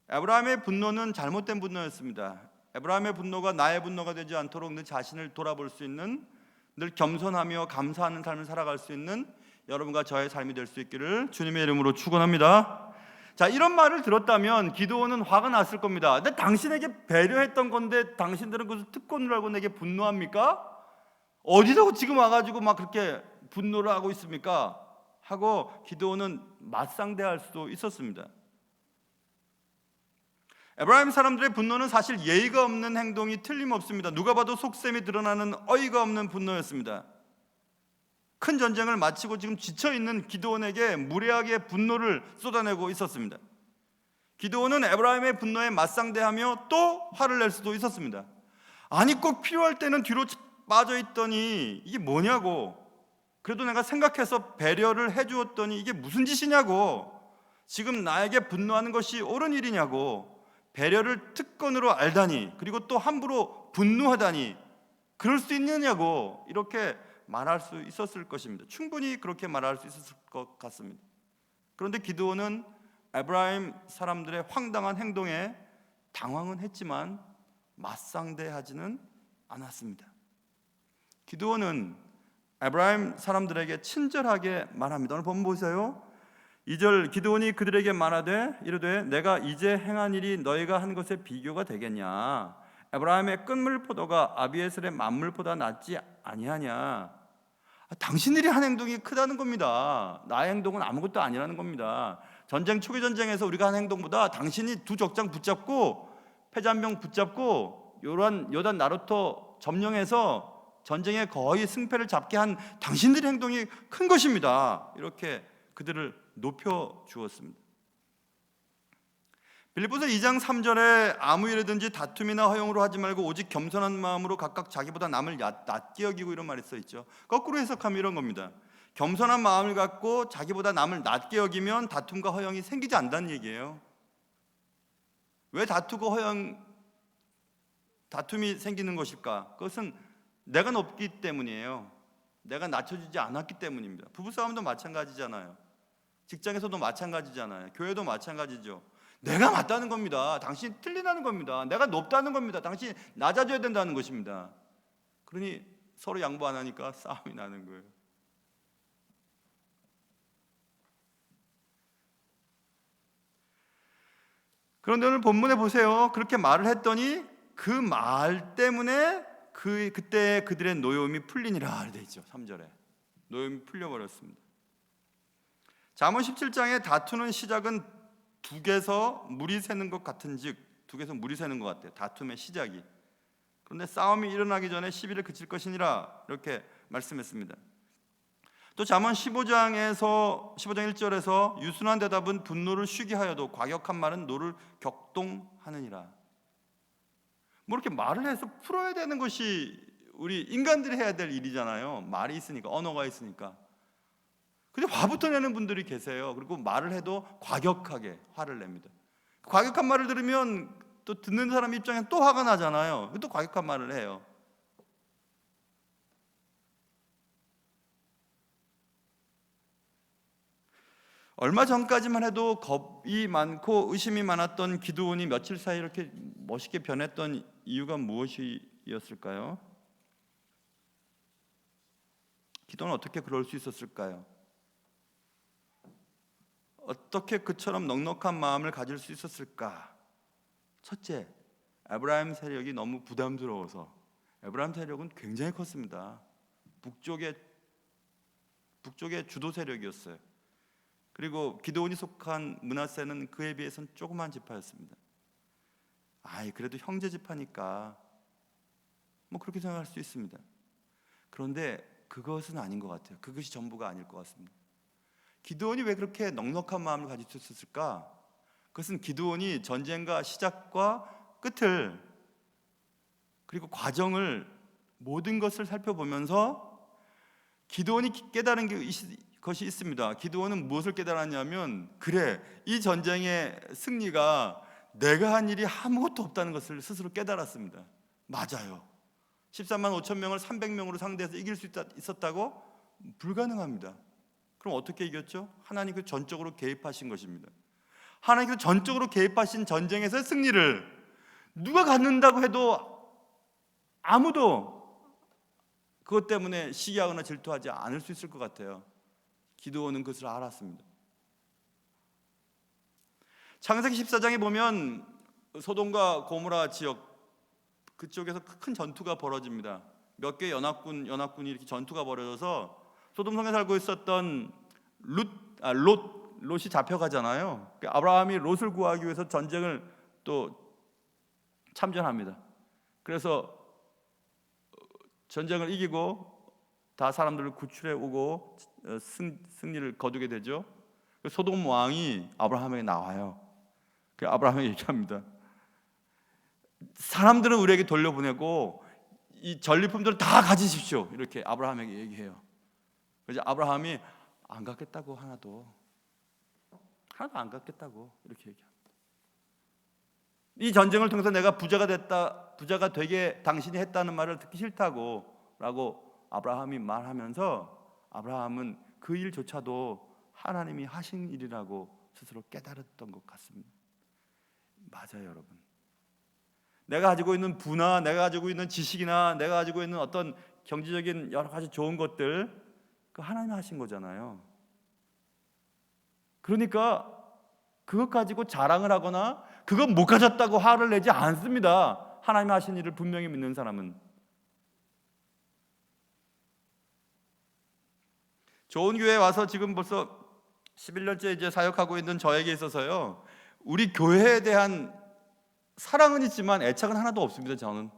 Speaker 3: 에브라임의 분노는 잘못된 분노였습니다. 에브라임의 분노가 나의 분노가 되지 않도록 늘 자신을 돌아볼 수 있는, 늘 겸손하며 감사하는 삶을 살아갈 수 있는 여러분과 저의 삶이 될 수 있기를 주님의 이름으로 축원합니다. 자, 이런 말을 들었다면 기드온은 화가 났을 겁니다. 근데 당신에게 배려했던 건데 당신들은 그것을 특권을 알고 내게 분노합니까? 어디서 지금 와가지고 막 그렇게 분노를 하고 있습니까? 하고 기드온은 맞상대할 수도 있었습니다. 에브라임 사람들의 분노는 사실 예의가 없는 행동이 틀림없습니다. 누가 봐도 속셈이 드러나는 어이가 없는 분노였습니다. 큰 전쟁을 마치고 지금 지쳐있는 기드온에게 무례하게 분노를 쏟아내고 있었습니다. 기드온은 에브라임의 분노에 맞상대하며 또 화를 낼 수도 있었습니다. 아니 꼭 필요할 때는 뒤로 빠져있더니 이게 뭐냐고, 그래도 내가 생각해서 배려를 해주었더니 이게 무슨 짓이냐고, 지금 나에게 분노하는 것이 옳은 일이냐고, 배려를 특권으로 알다니, 그리고 또 함부로 분노하다니 그럴 수 있느냐고 이렇게 말할 수 있었을 것입니다. 충분히 그렇게 말할 수 있었을 것 같습니다. 그런데 기드온은 에브라임 사람들의 황당한 행동에 당황은 했지만 맞상대하지는 않았습니다. 기드온은 에브라임 사람들에게 친절하게 말합니다. 오늘 본문 보세요. 2절, 기드온이 그들에게 말하되 이르되 내가 이제 행한 일이 너희가 한 것에 비교가 되겠냐? 에브라임의 끝물 포도가 아비에셀의 만물보다 낫지 아니하냐? 당신들이 한 행동이 크다는 겁니다. 나의 행동은 아무것도 아니라는 겁니다. 전쟁 초기 전쟁에서 우리가 한 행동보다 당신이 두 적장 붙잡고 패잔병 붙잡고 요단 나루토 점령해서 전쟁에 거의 승패를 잡게 한 당신들의 행동이 큰 것입니다. 이렇게 그들을 높여 주었습니다. 빌립보서 2장 3절에 아무 일이든지 다툼이나 허용으로 하지 말고 오직 겸손한 마음으로 각각 자기보다 남을 낮게 여기고, 이런 말이 써 있죠. 거꾸로 해석하면 이런 겁니다. 겸손한 마음을 갖고 자기보다 남을 낮게 여기면 다툼과 허용이 생기지 않는다는 얘기예요. 왜 다툼이 생기는 것일까? 그것은 내가 높기 때문이에요. 내가 낮춰지지 않았기 때문입니다. 부부싸움도 마찬가지잖아요. 직장에서도 마찬가지잖아요. 교회도 마찬가지죠. 내가 맞다는 겁니다. 당신이 틀리다는 겁니다. 내가 높다는 겁니다. 당신이 낮아져야 된다는 것입니다. 그러니 서로 양보 안 하니까 싸움이 나는 거예요. 그런데 오늘 본문에 보세요. 그렇게 말을 했더니 그 말 때문에 그때 그들의 노여움이 풀리니라 되어 있죠. 3절에 노여움이 풀려버렸습니다. 잠언 17장에 다투는 시작은 둑에서 물이 새는 것 같은즉, 둑에서 물이 새는 것 같아요. 다툼의 시작이. 그런데 싸움이 일어나기 전에 시비를 그칠 것이니라 이렇게 말씀했습니다. 또 잠언 15장 1절에서 유순한 대답은 분노를 쉬게 하여도 과격한 말은 노를 격동하느니라. 뭐 이렇게 말을 해서 풀어야 되는 것이 우리 인간들이 해야 될 일이잖아요. 말이 있으니까, 언어가 있으니까. 근데 화부터 내는 분들이 계세요. 그리고 말을 해도 과격하게 화를 냅니다. 과격한 말을 들으면 또 듣는 사람 입장에는 또 화가 나잖아요. 또 과격한 말을 해요. 얼마 전까지만 해도 겁이 많고 의심이 많았던 기드온이 며칠 사이 이렇게 멋있게 변했던 이유가 무엇이었을까요? 기드온은 어떻게 그럴 수 있었을까요? 어떻게 그처럼 넉넉한 마음을 가질 수 있었을까? 첫째, 에브라임 세력이 너무 부담스러워서. 에브라임 세력은 굉장히 컸습니다. 북쪽의 주도 세력이었어요. 그리고 기드온이 속한 므낫세는 그에 비해서는 조그만 지파였습니다. 그래도 형제 지파니까 뭐 그렇게 생각할 수 있습니다. 그런데 그것은 아닌 것 같아요. 그것이 전부가 아닐 것 같습니다. 기드온이 왜 그렇게 넉넉한 마음을 가질 수 있었을까? 그것은 기드온이 전쟁과 시작과 끝을, 그리고 과정을, 모든 것을 살펴보면서 기드온이 깨달은 것이 있습니다. 기드온은 무엇을 깨달았냐면, 그래, 이 전쟁의 승리가 내가 한 일이 아무것도 없다는 것을 스스로 깨달았습니다. 맞아요. 13만 5천 명을 300명으로 상대해서 이길 수 있었다고? 불가능합니다. 그럼 어떻게 이겼죠? 하나님께서 전적으로 개입하신 것입니다. 하나님께서 전적으로 개입하신 전쟁에서의 승리를 누가 갖는다고 해도 아무도 그것 때문에 시기하거나 질투하지 않을 수 있을 것 같아요. 기드온은 그것을 알았습니다. 창세기 14장에 보면 소돔과 고모라 지역 그쪽에서 큰 전투가 벌어집니다. 몇 개의 연합군이 이렇게 전투가 벌어져서 소돔성에 살고 있었던 롯이 잡혀가잖아요. 아브라함이 롯을 구하기 위해서 전쟁을 또 참전합니다. 그래서 전쟁을 이기고 다 사람들을 구출해 오고 승리를 거두게 되죠. 소돔 왕이 아브라함에게 나와요. 아브라함에게 얘기합니다. 사람들은 우리에게 돌려보내고 이 전리품들을 다 가지십시오. 이렇게 아브라함에게 얘기해요. 그래서 아브라함이 안 갖겠다고 하나도 안 갖겠다고 이렇게 얘기합니다. 이 전쟁을 통해서 내가 부자가 되게 당신이 했다는 말을 듣기 싫다고 라고 아브라함이 말하면서 아브라함은 그 일조차도 하나님이 하신 일이라고 스스로 깨달았던 것 같습니다. 맞아요, 여러분. 내가 가지고 있는 부나 내가 가지고 있는 지식이나 내가 가지고 있는 어떤 경제적인 여러 가지 좋은 것들, 그 하나님이 하신 거잖아요. 그러니까 그것 가지고 자랑을 하거나 그건 못 가졌다고 화를 내지 않습니다. 하나님이 하신 일을 분명히 믿는 사람은. 좋은 교회에 와서 지금 벌써 11년째 이제 사역하고 있는 저에게 있어서요, 우리 교회에 대한 사랑은 있지만 애착은 하나도 없습니다. 저는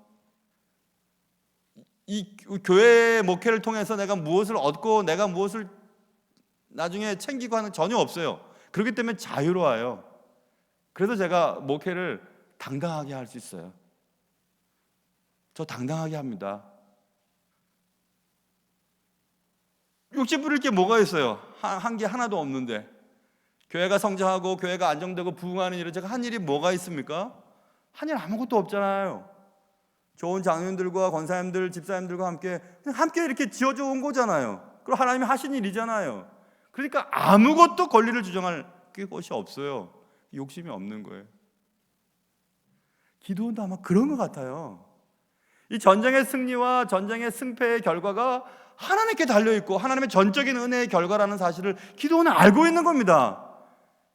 Speaker 3: 이 교회 목회를 통해서 내가 무엇을 얻고 내가 무엇을 나중에 챙기고 하는 전혀 없어요. 그렇기 때문에 자유로워요. 그래서 제가 목회를 당당하게 할 수 있어요. 저 당당하게 합니다. 욕심 부릴 게 뭐가 있어요? 한 게 하나도 없는데. 교회가 성장하고 교회가 안정되고 부흥하는 일을 제가 한 일이 뭐가 있습니까? 한 일 아무것도 없잖아요. 좋은 장로님들과 권사님들, 집사님들과 함께 이렇게 지어져 온 거잖아요. 그리고 하나님이 하신 일이잖아요. 그러니까 아무것도 권리를 주장할 것이 없어요. 욕심이 없는 거예요. 기도원도 아마 그런 것 같아요. 이 전쟁의 승리와 전쟁의 승패의 결과가 하나님께 달려있고 하나님의 전적인 은혜의 결과라는 사실을 기도원은 알고 있는 겁니다.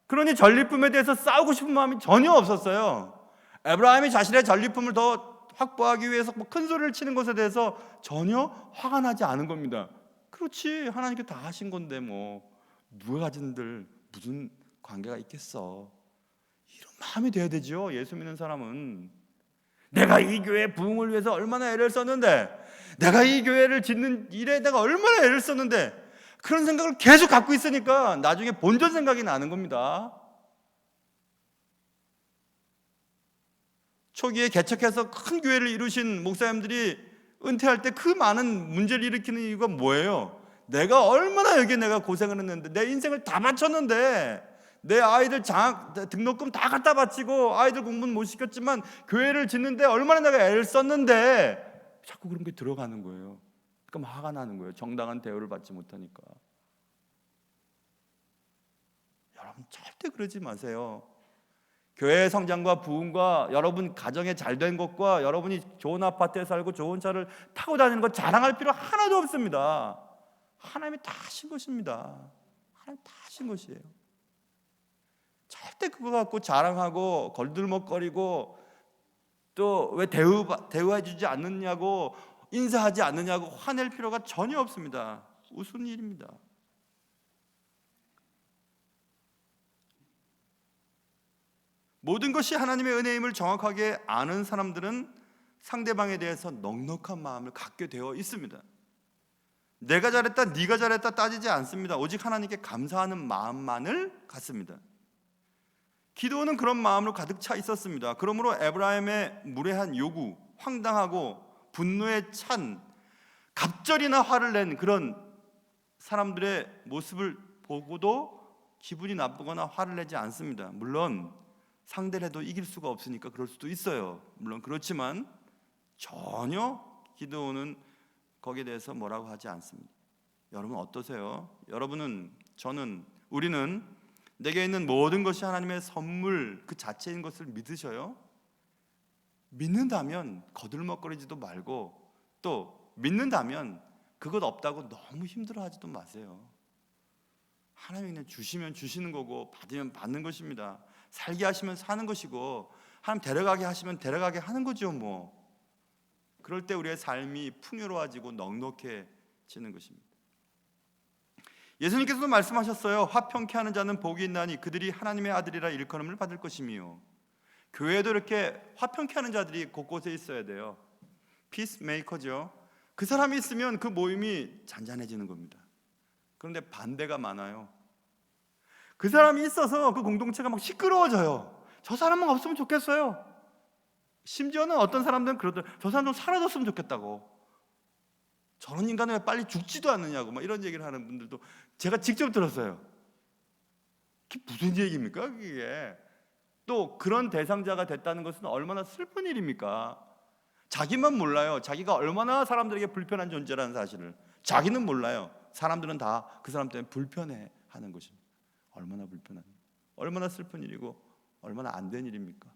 Speaker 3: 그러니 전리품에 대해서 싸우고 싶은 마음이 전혀 없었어요. 에브라임이 자신의 전리품을 더 확보하기 위해서 큰 소리를 치는 것에 대해서 전혀 화가 나지 않은 겁니다. 그렇지, 하나님께 다 하신 건데 뭐 누가 가진들 무슨 관계가 있겠어. 이런 마음이 돼야 되죠. 예수 믿는 사람은. 내가 이 교회 부흥을 위해서 얼마나 애를 썼는데, 내가 이 교회를 짓는 일에 내가 얼마나 애를 썼는데, 그런 생각을 계속 갖고 있으니까 나중에 본전 생각이 나는 겁니다. 초기에 개척해서 큰 교회를 이루신 목사님들이 은퇴할 때 그 많은 문제를 일으키는 이유가 뭐예요? 내가 얼마나 여기에 내가 고생을 했는데, 내 인생을 다 바쳤는데, 내 아이들 등록금 다 갖다 바치고 아이들 공부는 못 시켰지만 교회를 짓는데 얼마나 내가 애를 썼는데, 자꾸 그런 게 들어가는 거예요. 그러니까 화가 나는 거예요. 정당한 대우를 받지 못하니까. 여러분 절대 그러지 마세요. 교회의 성장과 부흥과 여러분 가정에 잘된 것과 여러분이 좋은 아파트에 살고 좋은 차를 타고 다니는 것 자랑할 필요 하나도 없습니다. 하나님이 다 하신 것입니다. 하나님 다 하신 것이에요. 절대 그거 갖고 자랑하고 걸들먹거리고 또 왜 대우해 주지 않느냐고 인사하지 않느냐고 화낼 필요가 전혀 없습니다. 우스운 일입니다. 모든 것이 하나님의 은혜임을 정확하게 아는 사람들은 상대방에 대해서 넉넉한 마음을 갖게 되어 있습니다. 내가 잘했다, 네가 잘했다 따지지 않습니다. 오직 하나님께 감사하는 마음만을 갖습니다. 기도는 그런 마음으로 가득 차 있었습니다. 그러므로 에브라임의 무례한 요구, 황당하고 분노에 찬 갑절이나 화를 낸 그런 사람들의 모습을 보고도 기분이 나쁘거나 화를 내지 않습니다. 물론 상대를 해도 이길 수가 없으니까 그럴 수도 있어요. 물론 그렇지만 전혀 기도는 거기에 대해서 뭐라고 하지 않습니다. 여러분 어떠세요? 여러분은, 저는, 우리는 내게 있는 모든 것이 하나님의 선물 그 자체인 것을 믿으셔요? 믿는다면 거들먹거리지도 말고, 또 믿는다면 그것 없다고 너무 힘들어하지도 마세요. 하나님이 그냥 주시면 주시는 거고 받으면 받는 것입니다. 살게 하시면 사는 것이고 하나님 데려가게 하시면 데려가게 하는 거죠. 뭐 그럴 때 우리의 삶이 풍요로워지고 넉넉해지는 것입니다. 예수님께서도 말씀하셨어요. 화평케 하는 자는 복이 있나니 그들이 하나님의 아들이라 일컬음을 받을 것이며. 교회에도 이렇게 화평케 하는 자들이 곳곳에 있어야 돼요. 피스메이커죠. 그 사람이 있으면 그 모임이 잔잔해지는 겁니다. 그런데 반대가 많아요. 그 사람이 있어서 그 공동체가 막 시끄러워져요. 저 사람만 없으면 좋겠어요. 심지어는 어떤 사람들은 그러더라고요. 저 사람 좀 사라졌으면 좋겠다고. 저런 인간은 왜 빨리 죽지도 않느냐고 막 이런 얘기를 하는 분들도 제가 직접 들었어요. 그게 무슨 얘기입니까 그게? 또 그런 대상자가 됐다는 것은 얼마나 슬픈 일입니까? 자기만 몰라요. 자기가 얼마나 사람들에게 불편한 존재라는 사실을 자기는 몰라요. 사람들은 다 그 사람 때문에 불편해하는 것입니다. 얼마나 불편한, 얼마나 슬픈 일이고 얼마나 안 된 일입니까?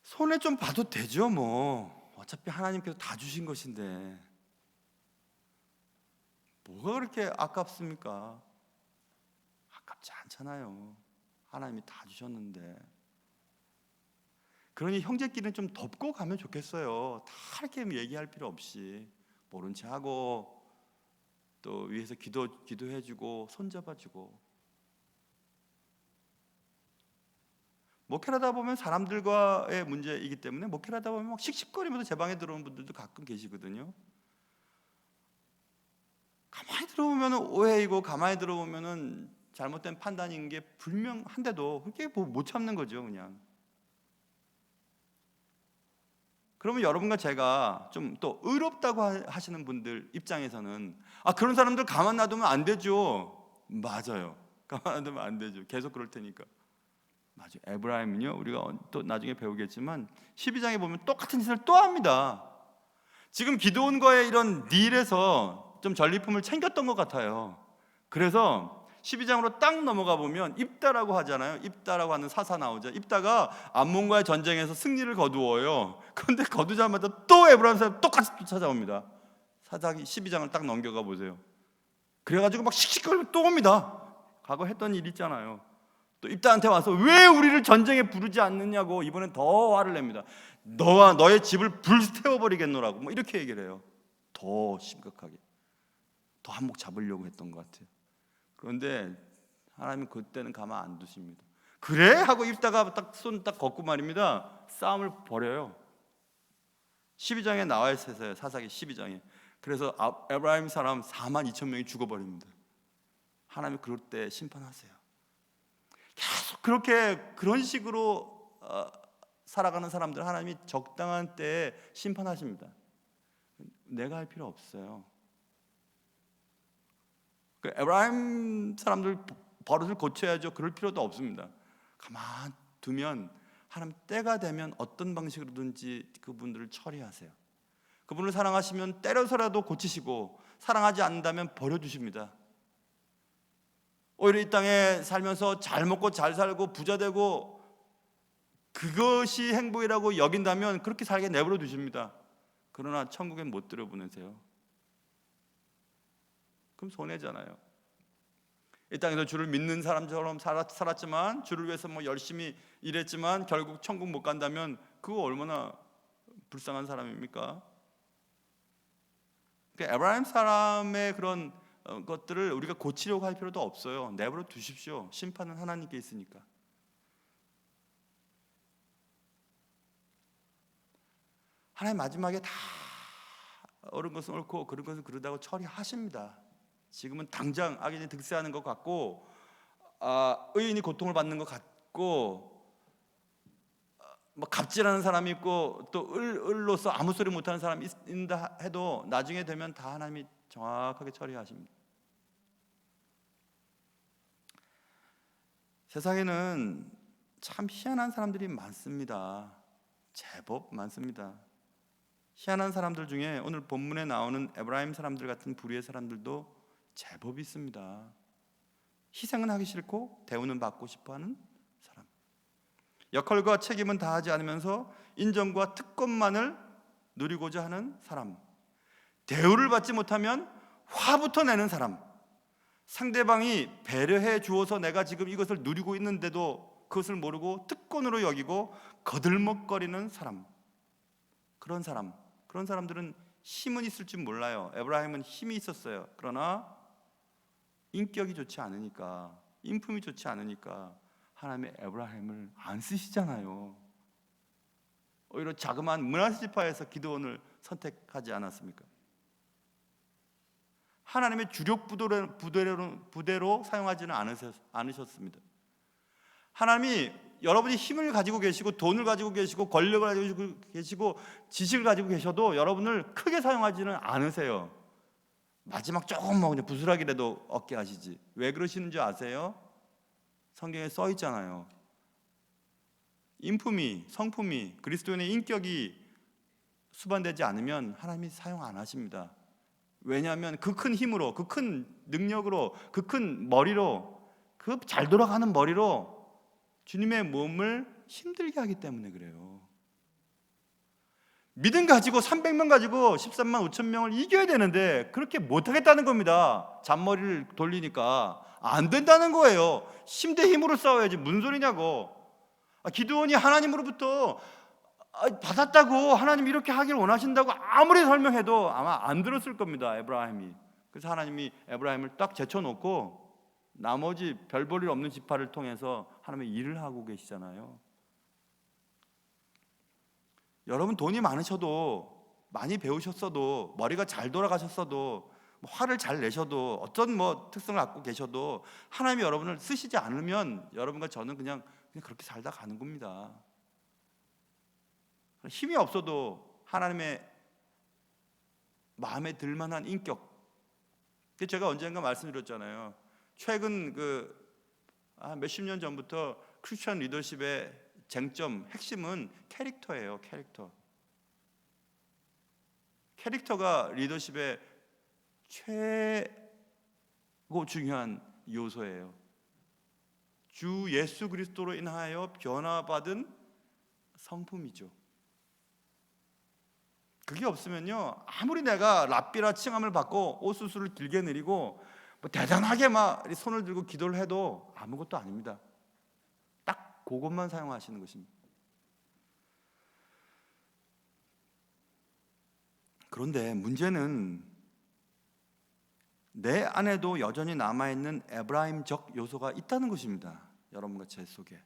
Speaker 3: 손해 좀 봐도 되죠. 뭐 어차피 하나님께서 다 주신 것인데 뭐가 그렇게 아깝습니까? 아깝지 않잖아요. 하나님이 다 주셨는데. 그러니 형제끼리는 좀 덮고 가면 좋겠어요. 다 이렇게 얘기할 필요 없이 모른 체 하고 또 위에서 기도해주고 손잡아주고. 목회를 하다 보면 사람들과의 문제이기 때문에 목회를 하다 보면 막 씩씩거리면서 제 방에 들어오는 분들도 가끔 계시거든요. 가만히 들어보면 오해이고 가만히 들어보면 잘못된 판단인 게 분명한데도 그게 못 참는 거죠. 그냥. 그러면 여러분과 제가 좀 또 의롭다고 하시는 분들 입장에서는 그런 사람들 가만 놔두면 안 되죠. 맞아요. 가만 놔두면 안 되죠. 계속 그럴 테니까. 맞아요. 에브라임은요, 우리가 또 나중에 배우겠지만 12장에 보면 똑같은 짓을 또 합니다. 지금 기드온과의 이런 딜에서 좀 전리품을 챙겼던 것 같아요. 그래서 12장으로 딱 넘어가 보면 입다라고 하잖아요. 입다라고 하는 사사 나오죠. 입다가 암몬과의 전쟁에서 승리를 거두어요. 그런데 거두자마자 또 에브라임 사람 똑같이 또 찾아옵니다. 사사기 12장을 딱 넘겨가 보세요. 그래가지고 막 씩씩거리고 또 옵니다. 과거 했던 일 있잖아요. 또 입다한테 와서 왜 우리를 전쟁에 부르지 않느냐고 이번엔 더 화를 냅니다. 너와 너의 집을 불태워버리겠노라고 뭐 이렇게 얘기를 해요. 더 심각하게 더 한몫 잡으려고 했던 것 같아요. 그런데 하나님은 그때는 가만 안 두십니다. 그래? 하고 입다가 딱 손 딱 걷고 말입니다. 싸움을 벌여요. 12장에 나와 있어요. 사사기 12장에. 그래서 에브라임 사람 42,000명이 죽어버립니다. 하나님이 그럴 때 심판하세요. 계속 그런 식으로 살아가는 사람들 하나님이 적당한 때에 심판하십니다. 내가 할 필요 없어요. 에브라임 사람들 버릇을 고쳐야죠. 그럴 필요도 없습니다. 가만 두면 하나님 때가 되면 어떤 방식으로든지 그분들을 처리하세요. 그분을 사랑하시면 때려서라도 고치시고 사랑하지 않는다면 버려주십니다. 오히려 이 땅에 살면서 잘 먹고 잘 살고 부자 되고 그것이 행복이라고 여긴다면 그렇게 살게 내버려 두십니다. 그러나 천국엔 못 들여보내세요. 그럼 손해잖아요. 이 땅에서 주를 믿는 사람처럼 살았지만 주를 위해서 뭐 열심히 일했지만 결국 천국 못 간다면 그거 얼마나 불쌍한 사람입니까? 그러니까 에브라임 사람의 그런 것들을 우리가 고치려고 할 필요도 없어요. 내버려 두십시오. 심판은 하나님께 있으니까. 하나님 마지막에 다 옳은 것은 옳고 그런 것은 그르다고 처리하십니다. 지금은 당장 악인이 득세하는 것 같고 의인이 고통을 받는 것 같고 뭐 갑질하는 사람이 있고 또 을로서 아무 소리 못하는 사람이 있다 해도 나중에 되면 다 하나님이 정확하게 처리하십니다. 세상에는 참 희한한 사람들이 많습니다. 제법 많습니다. 희한한 사람들 중에 오늘 본문에 나오는 에브라임 사람들 같은 부류의 사람들도 제법 있습니다. 희생은 하기 싫고 대우는 받고 싶어하는 사람. 역할과 책임은 다하지 않으면서 인정과 특권만을 누리고자 하는 사람. 대우를 받지 못하면 화부터 내는 사람. 상대방이 배려해 주어서 내가 지금 이것을 누리고 있는데도 그것을 모르고 특권으로 여기고 거들먹거리는 사람. 그런 사람들은 힘은 있을 줄 몰라요. 에브라임은 힘이 있었어요. 그러나 인격이 좋지 않으니까, 인품이 좋지 않으니까 하나님의 에브라임을 안 쓰시잖아요. 오히려 자그마한 므낫세 지파에서 기드온을 선택하지 않았습니까? 하나님의 주력 부대로 사용하지는 않으셨습니다. 하나님이 여러분이 힘을 가지고 계시고 돈을 가지고 계시고 권력을 가지고 계시고 지식을 가지고 계셔도 여러분을 크게 사용하지는 않으세요. 마지막 조금 그냥 부스락이라도 얻게 하시지. 왜 그러시는 줄 아세요? 성경에 써 있잖아요. 인품이, 성품이, 그리스도인의 인격이 수반되지 않으면 하나님이 사용 안 하십니다. 왜냐하면 그 큰 힘으로, 그 큰 능력으로, 그 큰 머리로, 그 잘 돌아가는 머리로 주님의 몸을 힘들게 하기 때문에 그래요. 믿음 가지고 300명 가지고 13만 5천 명을 이겨야 되는데 그렇게 못하겠다는 겁니다. 잔머리를 돌리니까 안 된다는 거예요. 힘 대 힘으로 싸워야지 무슨 소리냐고. 기드온이 하나님으로부터 받았다고, 하나님 이렇게 하기를 원하신다고 아무리 설명해도 아마 안 들었을 겁니다, 에브라임이. 그래서 하나님이 에브라임을 딱 제쳐놓고 나머지 별 볼 일 없는 지파를 통해서 하나님의 일을 하고 계시잖아요. 여러분 돈이 많으셔도, 많이 배우셨어도, 머리가 잘 돌아가셨어도, 화를 잘 내셔도, 어떤 특성을 갖고 계셔도 하나님이 여러분을 쓰시지 않으면 여러분과 저는 그냥 그렇게 살다 가는 겁니다. 힘이 없어도 하나님의 마음에 들만한 인격. 제가 언젠가 말씀드렸잖아요. 최근 몇십 년 전부터 크리스천 리더십의 쟁점, 핵심은 캐릭터예요. 캐릭터가 리더십의 최고 중요한 요소예요. 주 예수 그리스도로 인하여 변화받은 성품이죠. 그게 없으면요, 아무리 내가 랍비라 칭함을 받고 옷수술을 길게 내리고 대단하게 막 손을 들고 기도를 해도 아무것도 아닙니다. 딱 그것만 사용하시는 것입니다. 그런데 문제는 내 안에도 여전히 남아있는 에브라임적 요소가 있다는 것입니다. 여러분과 제 속에.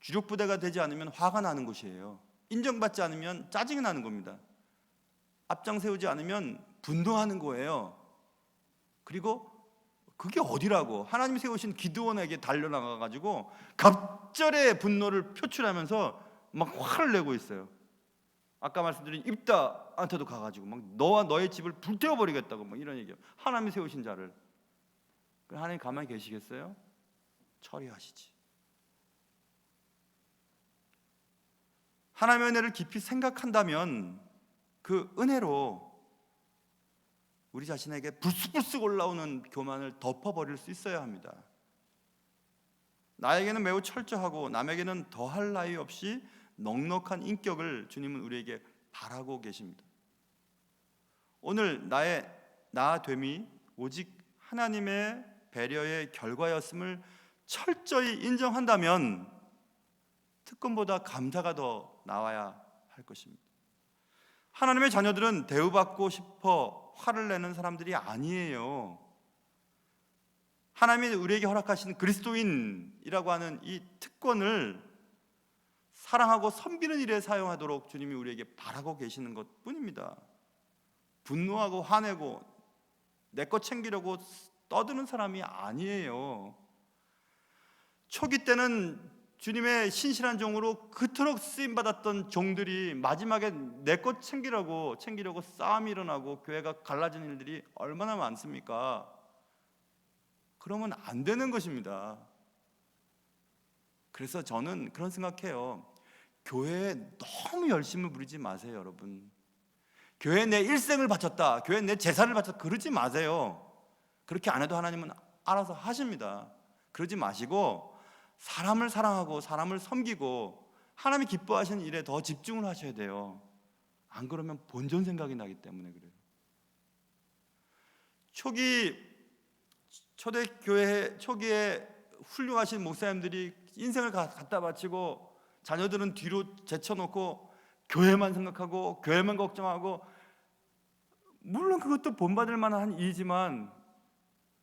Speaker 3: 주력 부대가 되지 않으면 화가 나는 것이에요. 인정받지 않으면 짜증이 나는 겁니다. 앞장 세우지 않으면 분노하는 거예요. 그리고 그게 어디라고, 하나님이 세우신 기드온에게 달려나가가지고 갑절의 분노를 표출하면서 막 화를 내고 있어요. 아까 말씀드린 입다한테도 가가지고 막 너와 너의 집을 불태워버리겠다고 막 이런 얘기예요. 하나님이 세우신 자를. 하나님 가만히 계시겠어요? 처리하시지. 하나님의 은혜를 깊이 생각한다면 그 은혜로 우리 자신에게 불쑥불쑥 올라오는 교만을 덮어버릴 수 있어야 합니다. 나에게는 매우 철저하고 남에게는 더할 나위 없이 넉넉한 인격을 주님은 우리에게 바라고 계십니다. 오늘 나의 나됨이 오직 하나님의 배려의 결과였음을 철저히 인정한다면 특권보다 감사가 더 나와야 할 것입니다. 하나님의 자녀들은 대우받고 싶어 화를 내는 사람들이 아니에요. 하나님이 우리에게 허락하신 그리스도인이라고 하는 이 특권을 사랑하고 섬기는 일에 사용하도록 주님이 우리에게 바라고 계시는 것뿐입니다. 분노하고 화내고 내 것 챙기려고 떠드는 사람이 아니에요. 초기 때는 주님의 신실한 종으로 그토록 쓰임받았던 종들이 마지막에 내 것 챙기려고 싸움이 일어나고 교회가 갈라진 일들이 얼마나 많습니까? 그러면 안 되는 것입니다. 그래서 저는 그런 생각해요. 교회에 너무 열심을 부리지 마세요, 여러분. 교회에 내 일생을 바쳤다, 교회에 내 재산을 바쳤다, 그러지 마세요. 그렇게 안 해도 하나님은 알아서 하십니다. 그러지 마시고 사람을 사랑하고 사람을 섬기고 하나님이 기뻐하시는 일에 더 집중을 하셔야 돼요. 안 그러면 본전 생각이 나기 때문에 그래요. 초대교회 초기에 훌륭하신 목사님들이 인생을 갖다 바치고 자녀들은 뒤로 제쳐놓고 교회만 생각하고 교회만 걱정하고, 물론 그것도 본받을 만한 일이지만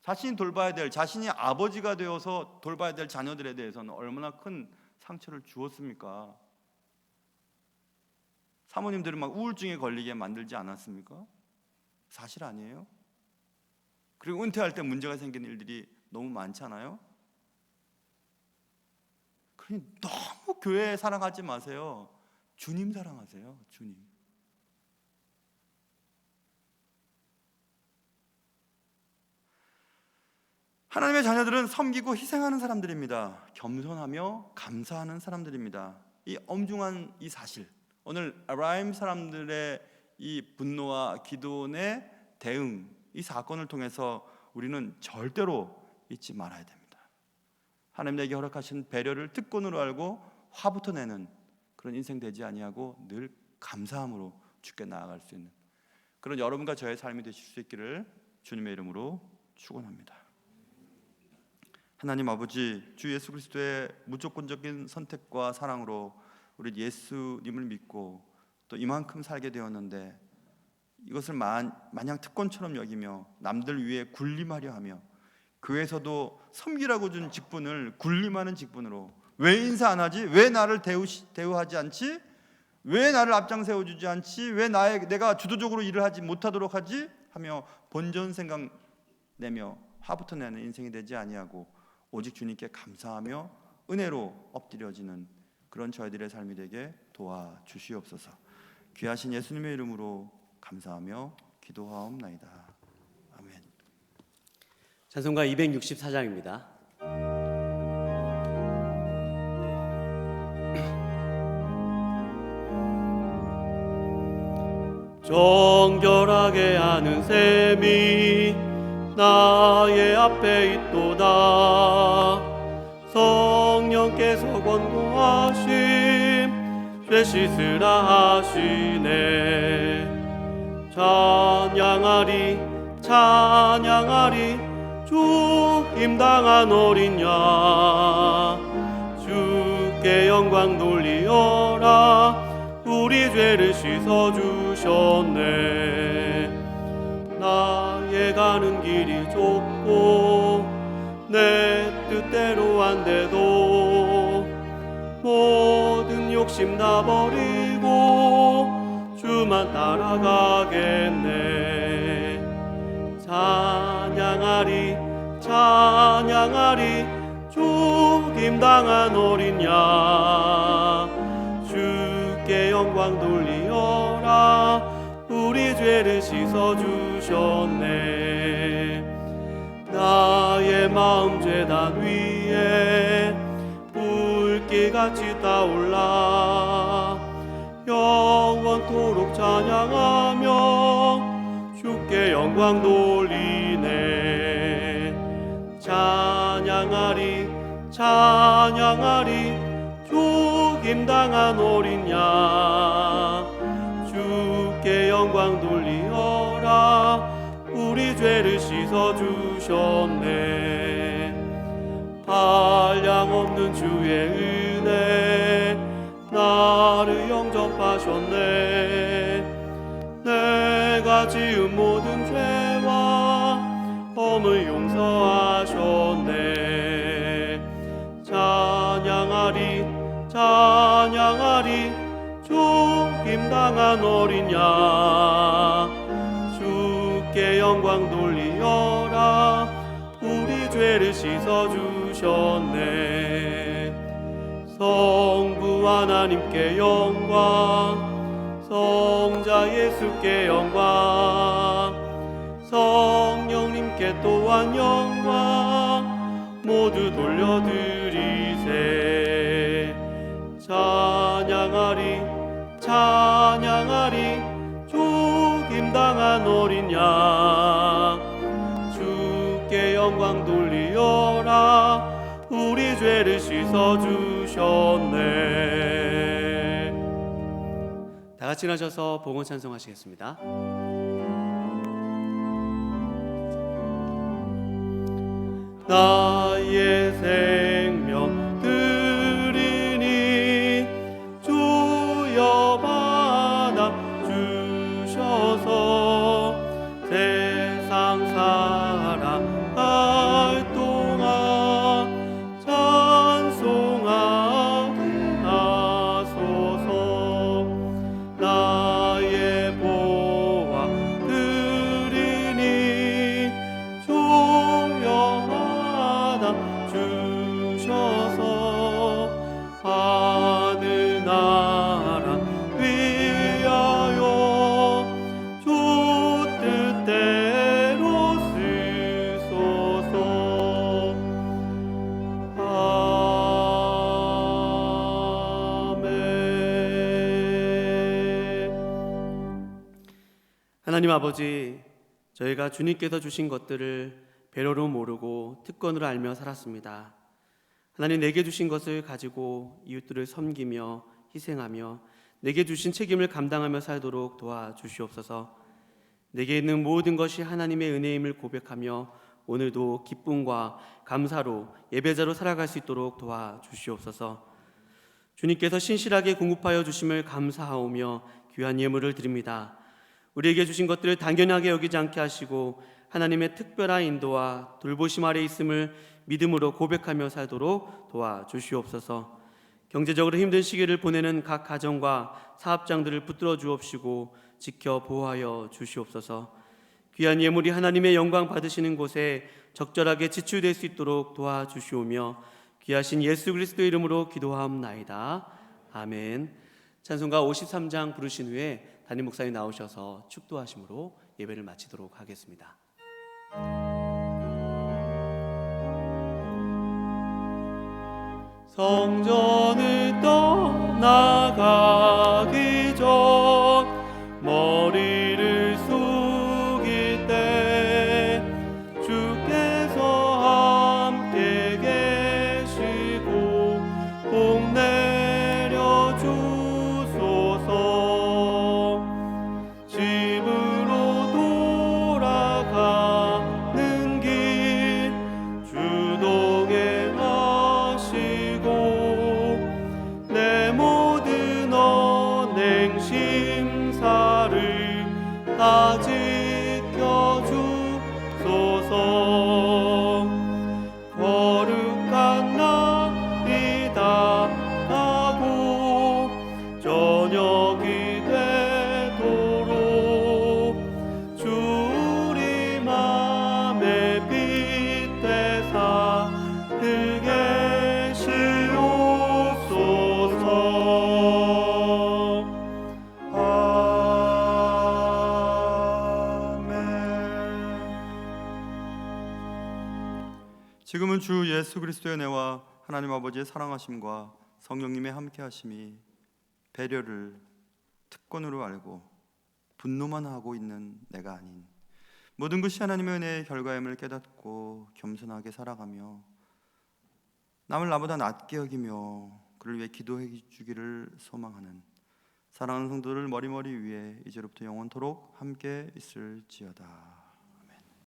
Speaker 3: 자신이 돌봐야 될, 자신이 아버지가 되어서 돌봐야 될 자녀들에 대해서는 얼마나 큰 상처를 주었습니까? 사모님들은 막 우울증에 걸리게 만들지 않았습니까? 사실 아니에요? 그리고 은퇴할 때 문제가 생기는 일들이 너무 많잖아요. 그러니 너무 교회 사랑하지 마세요. 주님 사랑하세요. 주님. 하나님의 자녀들은 섬기고 희생하는 사람들입니다. 겸손하며 감사하는 사람들입니다. 이 엄중한 이 사실, 오늘 아브라임 사람들의 이 분노와 기도원의 대응, 이 사건을 통해서 우리는 절대로 잊지 말아야 됩니다. 하나님 내게 허락하신 배려를 특권으로 알고 화부터 내는 그런 인생 되지 아니하고 늘 감사함으로 주께 나아갈 수 있는 그런 여러분과 저의 삶이 되실 수 있기를 주님의 이름으로 축원합니다. 하나님 아버지, 주 예수 그리스도의 무조건적인 선택과 사랑으로 우리 예수님을 믿고 또 이만큼 살게 되었는데, 이것을 마냥 특권처럼 여기며 남들 위해 군림하려 하며 교회에서도 섬기라고 준 직분을 군림하는 직분으로, 왜 인사 안 하지? 왜 나를 대우하지 않지? 왜 나를 앞장 세워주지 않지? 왜 내가 주도적으로 일을 하지 못하도록 하지? 하며 본전 생각 내며 화부터 내는 인생이 되지 아니하고 오직 주님께 감사하며 은혜로 엎드려지는 그런 저희들의 삶이 되게 도와주시옵소서. 귀하신 예수님의 이름으로 감사하며 기도하옵나이다. 아멘.
Speaker 1: 찬송가 264장입니다. 정결하게 하는 셈이 나의 앞에 있도다. 성령께서 권고하심 죄 씻으라 하시네. 찬양하리 찬양하리 주 임당한 어린 양, 주께 영광 돌리어라. 우리 죄를 씻어주셨네. 나의 가는 길이 좁고 내 뜻대로 안 돼도 모든 욕심 다 버리고 주만 따라가겠네. 찬양하리 찬양하리 주 임당한 어린 양, 주께 영광 돌리어라. 우리 죄를 씻어주셨네. 나의 마음 제단 위에 불길같이 타올라 영원토록 찬양하며 주께 영광 돌리네. 찬양하리 찬양하리 주 임당한 어린 양, 주께 영광 돌리어라. 우리 죄를 씻어주셨네. 한량없는 주의 은혜 나를 영접하셨네. 내가 지은 모든 죄와 범을 용서하셨네. 찬양하리 찬양하리 주 임당한 어린 양, 주께 영광 돌리어라. 우리 죄를 씻어주셨네. 성부 하나님께 영광, 성자 예수께 영광, 성령님께 또한 영광 모두 돌려드리세. 찬양하리 찬양하리 주 임당한 어린 양, 주께 주께 영광 돌리어라. 우리 죄를 씻어 주셨네. 다 같이 나셔서 복원 찬송하시겠습니다. 나의 생명 드리니 주여 받아 주셔서 세상 살아갈 동안 찬송하게 하소서. 나의 보화 드리니 주여 받아 주셔서 하늘 나라 위하여 주 뜻대로 쓰소서. 아멘. 하나님 아버지, 저희가 주님께서 주신 것들을 배려로 모르고 특권으로 알며 살았습니다. 하나님, 내게 주신 것을 가지고 이웃들을 섬기며 희생하며 내게 주신 책임을 감당하며 살도록 도와주시옵소서. 내게 있는 모든 것이 하나님의 은혜임을 고백하며 오늘도 기쁨과 감사로 예배자로 살아갈 수 있도록 도와주시옵소서. 주님께서 신실하게 공급하여 주심을 감사하오며 귀한 예물을 드립니다. 우리에게 주신 것들을 당연하게 여기지 않게 하시고 하나님의 특별한 인도와 돌보심 아래 있음을 믿음으로 고백하며 살도록 도와주시옵소서. 경제적으로 힘든 시기를 보내는 각 가정과 사업장들을 붙들어 주옵시고 지켜 보호하여 주시옵소서. 귀한 예물이 하나님의 영광 받으시는 곳에 적절하게 지출될 수 있도록 도와주시오며 귀하신 예수 그리스도의 이름으로 기도하옵나이다. 아멘. 찬송가 53장 부르신 후에 담임 목사님 나오셔서 축도하심으로 예배를 마치도록 하겠습니다. 성전을 떠나가기 전 머리를 숙일 때 주께서 함께 계시고 복 내려 주소서. 집으로 돌아가는 길 주동에 내 모든 언행 심사를 다 지켜주소서. 거룩한 날이 다가고 저녁이 되도록 주 우리 맘에 빛대사 들게
Speaker 3: 지금은 주 예수 그리스도의 은혜와 하나님 아버지의 사랑하심과 성령님의 함께하심이 배려를 특권으로 알고 분노만 하고 있는 내가 아닌 모든 것이 하나님의 은혜의 결과임을 깨닫고 겸손하게 살아가며 남을 나보다 낮게 여기며 그를 위해 기도해 주기를 소망하는 사랑하는 성도들 머리머리 위에 이제로부터 영원토록 함께 있을지어다.